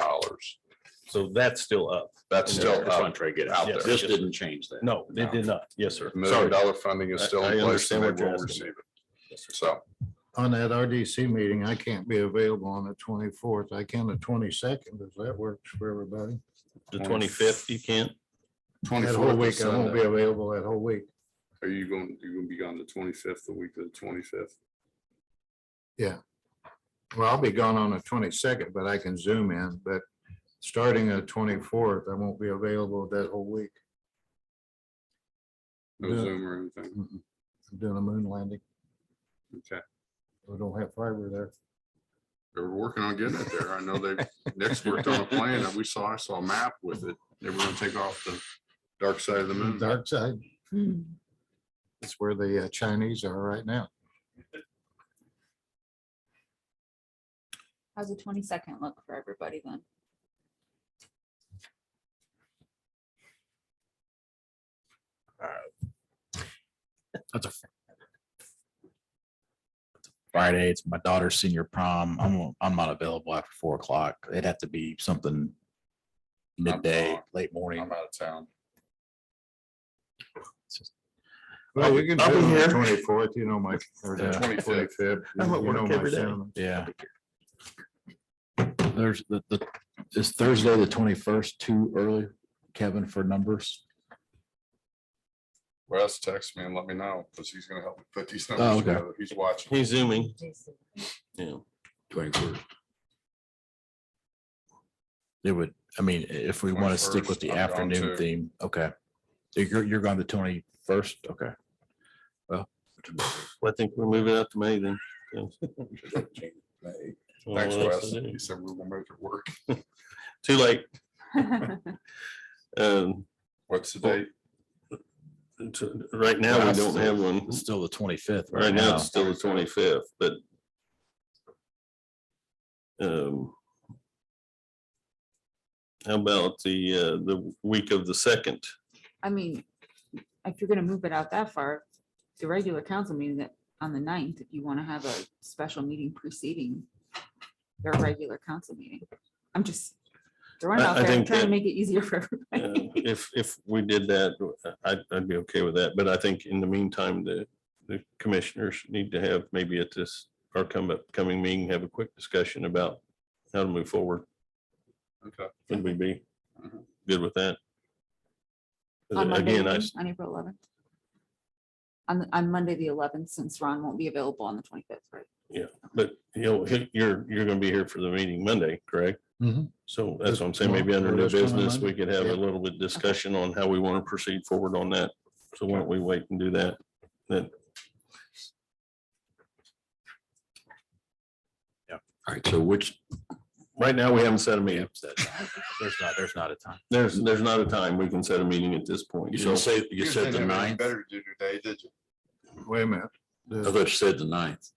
[SPEAKER 3] So that's still up.
[SPEAKER 5] That's still
[SPEAKER 7] That's what I'm
[SPEAKER 5] out
[SPEAKER 7] trying to get
[SPEAKER 5] out
[SPEAKER 7] at.
[SPEAKER 3] Yes.
[SPEAKER 7] This didn't change that.
[SPEAKER 3] No, they did not. Yes, sir.
[SPEAKER 5] $1 million
[SPEAKER 3] Sorry.
[SPEAKER 5] funding is still
[SPEAKER 3] I
[SPEAKER 5] in place and
[SPEAKER 3] understand
[SPEAKER 5] they
[SPEAKER 3] what you're
[SPEAKER 5] will
[SPEAKER 3] asking.
[SPEAKER 5] receive it. So
[SPEAKER 1] on that RDC meeting, I can't be available on the 24th. I can the 22nd. Does that work for everybody?
[SPEAKER 3] The 25th, you can't.
[SPEAKER 1] That whole
[SPEAKER 5] 24th
[SPEAKER 1] week,
[SPEAKER 5] is
[SPEAKER 1] I won't be
[SPEAKER 5] Sunday.
[SPEAKER 1] available that whole week.
[SPEAKER 5] Are you going to be gone the 25th, the week of the 25th?
[SPEAKER 1] Yeah. Well, I'll be gone on the 22nd, but I can zoom in, but starting the 24th, I won't be available that whole week.
[SPEAKER 5] No
[SPEAKER 1] Yeah.
[SPEAKER 5] Zoom or anything.
[SPEAKER 1] Mm-mm. I'm doing a moon landing.
[SPEAKER 5] Okay.
[SPEAKER 1] We don't have fiber there.
[SPEAKER 5] They were working on getting it there. I know they, Nick's worked on a plan that I saw a map with it. They were gonna take off the dark side of the moon.
[SPEAKER 1] Dark side,
[SPEAKER 2] Hmm.
[SPEAKER 1] that's where the Chinese are right now.
[SPEAKER 2] How's the 22nd look for everybody then?
[SPEAKER 6] That's a Friday. It's my daughter's senior prom. I'm not available after 4 o'clock. It'd have to be something midday,
[SPEAKER 5] gone.
[SPEAKER 6] late morning.
[SPEAKER 5] I'm out of town.
[SPEAKER 1] Well, you can
[SPEAKER 3] I'll be
[SPEAKER 1] do
[SPEAKER 3] here.
[SPEAKER 1] the 24th, you know, my, or the
[SPEAKER 6] Yeah.
[SPEAKER 1] 25th.
[SPEAKER 3] I'm at
[SPEAKER 1] you know
[SPEAKER 3] work
[SPEAKER 1] my
[SPEAKER 3] every day.
[SPEAKER 1] sentiments.
[SPEAKER 6] Yeah. There's is Thursday, the 21st, too early, Kevin, for numbers?
[SPEAKER 5] Wes, text me and let me know, because he's gonna help me put these
[SPEAKER 6] Oh,
[SPEAKER 5] numbers
[SPEAKER 6] okay.
[SPEAKER 5] together. He's watching.
[SPEAKER 3] He's zooming. Yeah.
[SPEAKER 7] 21st.
[SPEAKER 6] It would, I mean, if we want to stick
[SPEAKER 5] 21st,
[SPEAKER 6] with the
[SPEAKER 5] I'm gone
[SPEAKER 6] afternoon
[SPEAKER 5] too.
[SPEAKER 6] theme, okay. You're gone the 21st, okay.
[SPEAKER 3] I think we're moving out to May then.
[SPEAKER 5] Thanks,
[SPEAKER 3] Well,
[SPEAKER 5] Wes.
[SPEAKER 3] that's it.
[SPEAKER 5] He said we will make it work.
[SPEAKER 3] Too late. Um,
[SPEAKER 5] What's the date?
[SPEAKER 3] Right now, we don't have one.
[SPEAKER 6] It's still the 25th.
[SPEAKER 3] Right now, it's still the 25th, but how about the week of the 2nd?
[SPEAKER 2] I mean, if you're gonna move it out that far, the regular council meeting that on the 9th, if you want to have a special meeting preceding their regular council meeting. I'm just throwing it out
[SPEAKER 3] I
[SPEAKER 2] there,
[SPEAKER 3] think
[SPEAKER 2] trying to
[SPEAKER 3] that-
[SPEAKER 2] make it easier for everybody.
[SPEAKER 3] If we did that, I'd be okay with that, but I think in the meantime, the commissioners need to have maybe at this, our coming meeting, have a quick discussion about how to move forward.
[SPEAKER 5] Okay.
[SPEAKER 3] Would we be
[SPEAKER 5] Mhm.
[SPEAKER 3] good with that?
[SPEAKER 2] On Monday,
[SPEAKER 3] Again,
[SPEAKER 2] on April 11th. On Monday, the 11th, since Ron won't be available on the 25th, right?
[SPEAKER 3] but you're gonna be here for the meeting Monday, correct?
[SPEAKER 1] Mhm.
[SPEAKER 3] So that's what I'm saying, maybe under
[SPEAKER 1] Well,
[SPEAKER 3] new
[SPEAKER 1] that's coming
[SPEAKER 3] business, we
[SPEAKER 1] Monday.
[SPEAKER 3] could have
[SPEAKER 1] Yeah.
[SPEAKER 3] a little bit discussion on how we want to proceed forward on that. So why don't we wait and do that? Then
[SPEAKER 7] All right, so which,
[SPEAKER 3] right now, we haven't set a meeting.
[SPEAKER 6] There's not a time.
[SPEAKER 3] There's not a time we can set a meeting at this point.
[SPEAKER 7] you
[SPEAKER 3] So
[SPEAKER 7] said you said the
[SPEAKER 5] didn't have anything
[SPEAKER 7] 9th?
[SPEAKER 5] better to do today, did you?
[SPEAKER 1] Wait a minute.
[SPEAKER 7] I thought you said the 9th.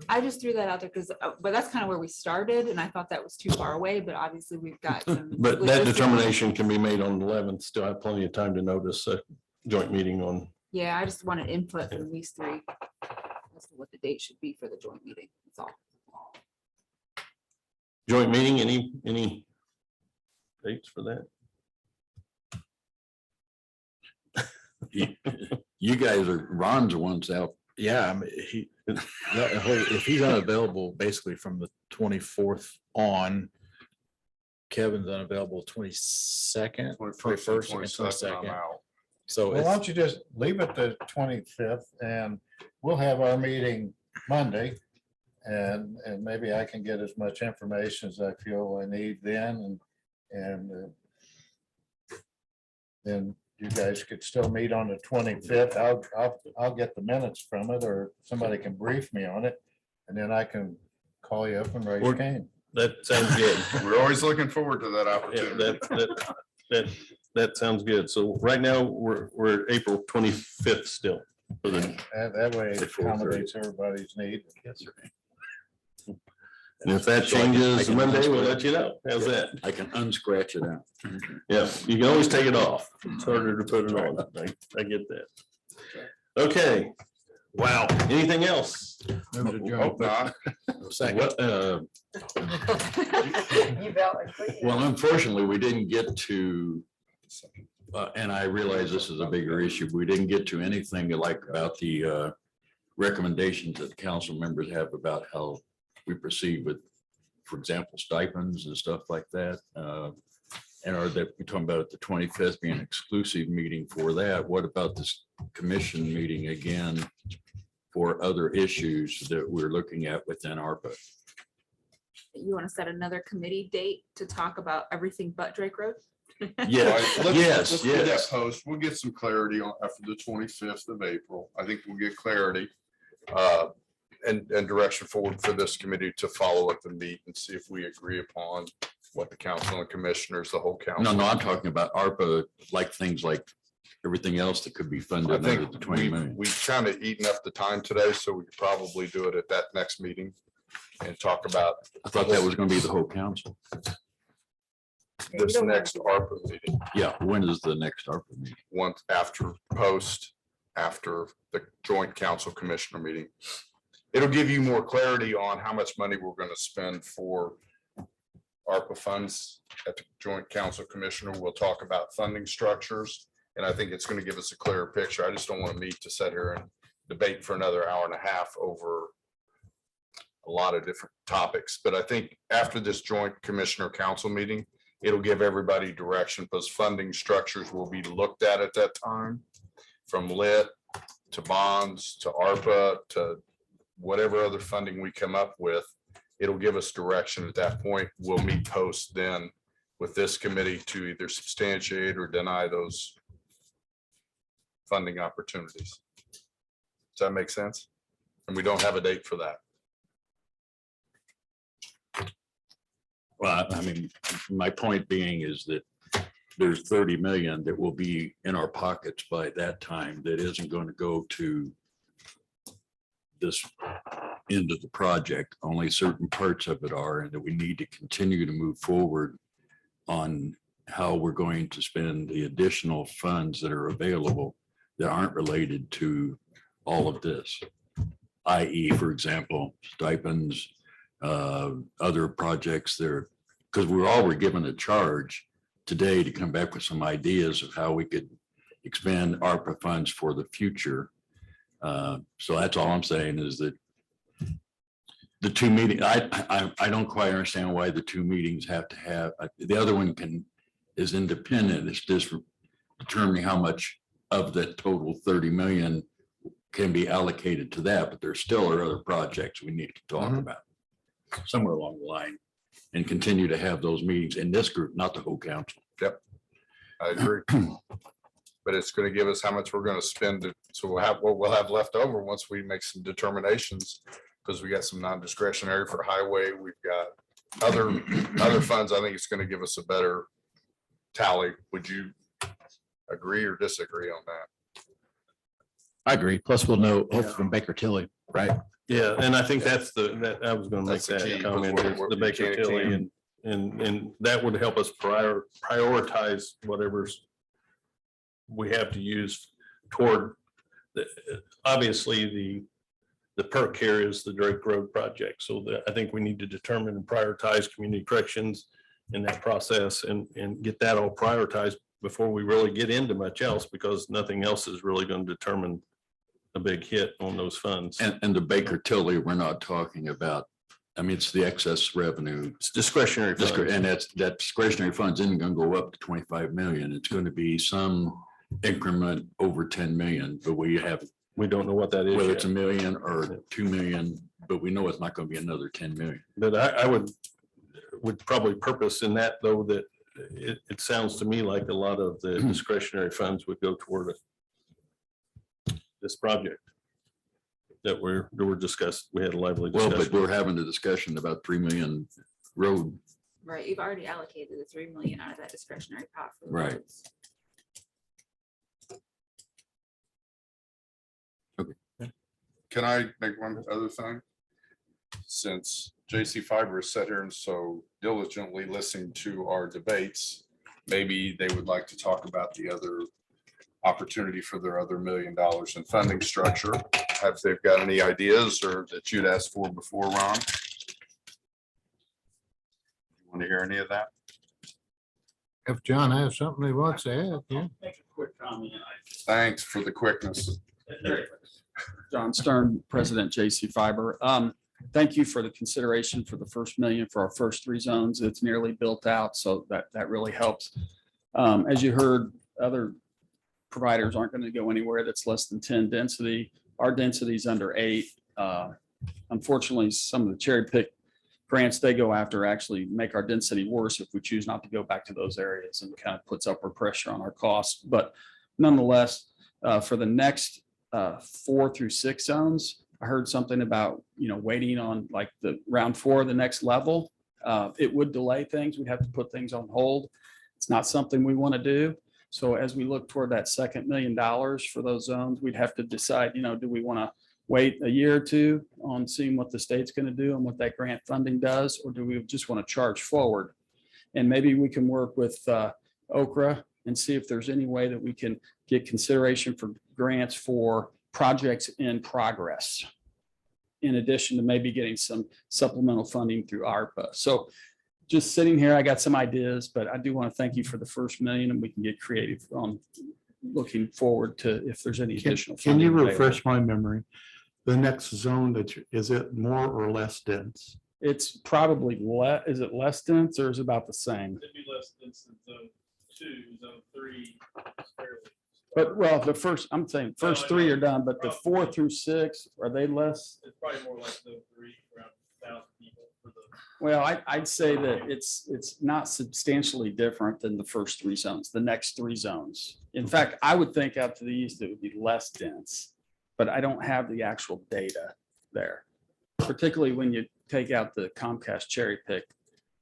[SPEAKER 2] I just threw that out there because, but that's kind of where we started and I thought that was too far away, but obviously we've got some.
[SPEAKER 3] But that
[SPEAKER 2] logistical-
[SPEAKER 3] determination can be made on the 11th. Still have plenty of time to notice a joint meeting on.
[SPEAKER 2] Yeah, I just wanted input from these three as to what the date should be for the joint meeting. That's all.
[SPEAKER 3] Joint meeting, any dates for that?
[SPEAKER 7] You guys are, Ron's the ones out.
[SPEAKER 6] Yeah, I mean, if he's unavailable basically from the 24th on, Kevin's unavailable 22nd, 21st, and
[SPEAKER 5] 22nd, I'm
[SPEAKER 6] 22nd.
[SPEAKER 5] out.
[SPEAKER 6] So
[SPEAKER 1] Well, why
[SPEAKER 6] it's,
[SPEAKER 1] don't you just leave it the 25th and we'll have our meeting Monday. And maybe I can get as much information as I feel I need then and then you guys could still meet on the 25th. I'll get the minutes from it or somebody can brief me on it. And then I can call you up and raise
[SPEAKER 3] Or-
[SPEAKER 1] Cain.
[SPEAKER 3] That sounds good.
[SPEAKER 5] We're always looking forward to that
[SPEAKER 3] Yeah,
[SPEAKER 5] opportunity.
[SPEAKER 3] that sounds good. So right now, we're at April 25th still. For the,
[SPEAKER 1] That way it
[SPEAKER 7] At 4:30.
[SPEAKER 1] accommodates everybody's need.
[SPEAKER 3] and if that
[SPEAKER 7] So I can- I
[SPEAKER 3] changes
[SPEAKER 7] can
[SPEAKER 3] Monday, we'll
[SPEAKER 7] unscratch-
[SPEAKER 3] let you know. How's that?
[SPEAKER 7] I can unscratch it out.
[SPEAKER 3] Yeah, you can always take it off. It's harder to put it on. I get that. Okay. Wow. Anything else?
[SPEAKER 1] Move to adjourn.
[SPEAKER 5] Hope not.
[SPEAKER 3] What,
[SPEAKER 7] Well, unfortunately, we didn't get to, and I realize this is a bigger issue, we didn't get to anything like about the recommendations that the council members have about how we proceed with, for example, stipends and stuff like that. And are they, we're talking about the 25th being an exclusive meeting for that? What about this commission meeting again for other issues that we're looking at within ARPA?
[SPEAKER 2] You want to set another committee date to talk about everything but Drake Road?
[SPEAKER 3] Yes,
[SPEAKER 5] Let's
[SPEAKER 3] yes,
[SPEAKER 5] get that
[SPEAKER 3] yes.
[SPEAKER 5] post. We'll get some clarity on after the 25th of April. I think we'll get clarity. And direction forward for this committee to follow up and meet and see if we agree upon what the council and commissioners, the whole council.
[SPEAKER 7] No, I'm talking about ARPA, like things like everything else that could be
[SPEAKER 5] I
[SPEAKER 7] funded under
[SPEAKER 5] think
[SPEAKER 7] the 20 million.
[SPEAKER 5] we've kind of eaten up the time today, so we could probably do it at that next meeting and talk about
[SPEAKER 7] I thought that was going to be the whole council.
[SPEAKER 5] this next ARPA meeting,
[SPEAKER 7] Yeah, when is the next ARPA meeting?
[SPEAKER 5] once after the joint council commissioner meeting. It'll give you more clarity on how much money we're going to spend for ARPA funds at the joint council commissioner. We'll talk about funding structures. And I think it's going to give us a clearer picture. I just don't want to meet to sit here and debate for another hour and a half over a lot of different topics. But I think after this joint commissioner council meeting, it'll give everybody direction because funding structures will be looked at that time, from lit to bonds to ARPA to whatever other funding we come up with. It'll give us direction at that point. We'll meet post then with this committee to either substantiate or deny those funding opportunities. Does that make sense? And we don't have a date for that.
[SPEAKER 7] Well, I mean, my point being is that there's 30 million that will be in our pockets by that time that isn't going to go to this end of the project. Only certain parts of it are, and that we need to continue to move forward on how we're going to spend the additional funds that are available that aren't related to all of this. i.e., for example, stipends, other projects there, because we're already given a charge today to come back with some ideas of how we could expand ARPA funds for the future. So that's all I'm saying is that the two meetings, I don't quite understand why the two meetings have to have, the other one is independent. It's just determining how much of that total 30 million can be allocated to that, but there still are other projects we need to talk about somewhere along the line and continue to have those meetings in this group, not the whole council.
[SPEAKER 5] Yep, I agree. But it's going to give us how much we're going to spend. So we'll have what we'll have left over once we make some determinations, because we got some non-discretionary for highway. We've got other funds. I think it's going to give us a better tally. Would you agree or disagree on that?
[SPEAKER 6] I agree. Plus we'll know hopefully from Baker Tilly, right?
[SPEAKER 3] Yeah, and I think that's that I was gonna make
[SPEAKER 5] That's the key,
[SPEAKER 3] that
[SPEAKER 5] because
[SPEAKER 3] comment, is
[SPEAKER 5] what
[SPEAKER 3] the
[SPEAKER 5] we
[SPEAKER 3] Baker
[SPEAKER 5] can't
[SPEAKER 3] Tilly, and that would help us prioritize whatever's we have to use toward obviously the perk here is the Drake Road project. So I think we need to determine and prioritize community corrections in that process and get that all prioritized before we really get into much else, because nothing else is really going to determine a big hit on those funds.
[SPEAKER 7] And the Baker Tilly, we're not talking about, I mean, it's the excess revenue.
[SPEAKER 3] It's discretionary funds.
[SPEAKER 7] And that discretionary funds isn't going to go up to 25 million. It's going to be some increment over 10 million, but we
[SPEAKER 3] don't know what that is
[SPEAKER 7] whether
[SPEAKER 3] yet.
[SPEAKER 7] it's $1 million or 2 million, but we know it's not going to be another 10 million.
[SPEAKER 3] But I would probably purpose in that, though, that it sounds to me like a lot of the discretionary funds would go toward this project that we're discussed. We had a lively
[SPEAKER 7] Well,
[SPEAKER 3] discussion.
[SPEAKER 7] but we're having a discussion about 3 million road.
[SPEAKER 2] Right, you've already allocated the 3 million out of that discretionary pot. for the
[SPEAKER 7] Right.
[SPEAKER 2] roads.
[SPEAKER 5] Can I make one other thing? Since JC Fiber is sat here and so diligently listening to our debates, maybe they would like to talk about the other opportunity for their other $1 million in funding structure. Have they got any ideas or that you'd asked for before, Ron? Want to hear any of that?
[SPEAKER 1] If John has something he wants to add, yeah.
[SPEAKER 10] Make a quick comment.
[SPEAKER 5] Thanks for the quickness.
[SPEAKER 10] John Stern, President JC Fiber. Thank you for the consideration for the first million for our first 3 zones. It's nearly built out, so that really helps. As you heard, other providers aren't going to go anywhere that's less than 10 density. Our density is under 8. Unfortunately, some of the cherry pick grants they go after actually make our density worse if we choose not to go back to those areas, and kind of puts upward pressure on our costs. But nonetheless, for the next 4 through 6 zones, I heard something about, waiting on like the round 4, the next level. It would delay things. We'd have to put things on hold. It's not something we want to do. So as we look toward that second $1 million for those zones, we'd have to decide, do we want to wait a year or 2 on seeing what the state's going to do and what that grant funding does, or do we just want to charge forward? And maybe we can work with Okra and see if there's any way that we can get consideration for grants for projects in progress, in addition to maybe getting some supplemental funding through ARPA. So just sitting here, I got some ideas, but I do want to thank you for the first $1 million, and we can get creative on looking forward to if there's any additional.
[SPEAKER 8] Can you
[SPEAKER 10] funding
[SPEAKER 8] refresh
[SPEAKER 10] available.
[SPEAKER 8] my memory? The next zone is it more or less dense?
[SPEAKER 10] It's probably is it less dense or is it about the same?
[SPEAKER 3] It'd be less than zone 2, zone 3 is fairly.
[SPEAKER 10] But well, I'm saying first 3 are done, but the 4 through 6, are they less?
[SPEAKER 3] It's probably more like zone 3, around 1,000 people for the.
[SPEAKER 10] Well, I'd say that it's not substantially different than the first 3 zones, the next 3 zones. In fact, I would think out to the east, it would be less dense, but I don't have the actual data there. Particularly when you take out the Comcast cherry pick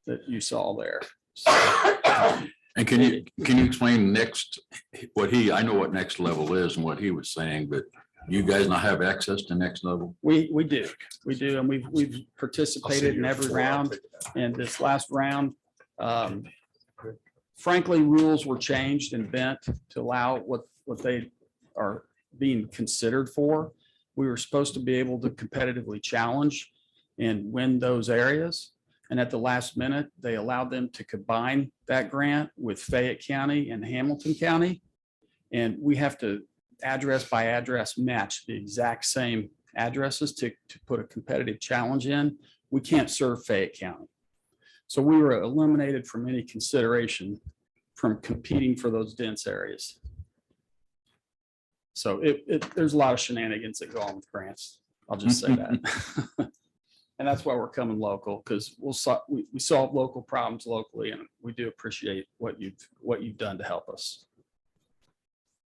[SPEAKER 10] that you saw there.
[SPEAKER 7] And can you explain next, I know what next level is and what he was saying, but you guys not have access to next level?
[SPEAKER 10] We do, and we've participated in every round, and this last round, frankly, rules were changed and bent to allow what they are being considered for. We were supposed to be able to competitively challenge and win those areas. And at the last minute, they allowed them to combine that grant with Fayette County and Hamilton County. And we have to address by address match the exact same addresses to put a competitive challenge in. We can't serve Fayette County. So we were eliminated from any consideration from competing for those dense areas. So there's a lot of shenanigans that go on with grants. I'll just say that. And that's why we're coming local, because we solve local problems locally, and we do appreciate what you've done to help us.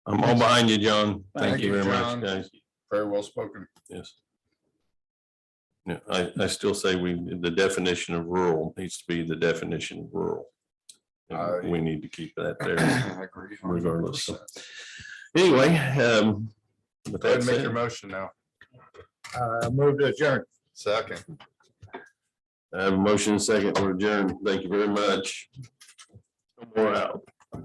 [SPEAKER 3] I'm all behind you, John. Thank
[SPEAKER 5] Thank
[SPEAKER 3] you
[SPEAKER 5] you,
[SPEAKER 3] very
[SPEAKER 5] John.
[SPEAKER 3] much, guys.
[SPEAKER 5] Very well spoken.
[SPEAKER 3] Yes. Yeah, I still say the definition of rural needs to be the definition of rural. And we need to keep that there
[SPEAKER 5] I agree.
[SPEAKER 3] regardless. So, anyway, with
[SPEAKER 5] Go ahead
[SPEAKER 3] that
[SPEAKER 5] and make your
[SPEAKER 3] said,
[SPEAKER 5] motion now.
[SPEAKER 1] Move to adjourn.
[SPEAKER 5] Second.
[SPEAKER 3] I have a motion and second to adjourn. Thank you very much. No more out.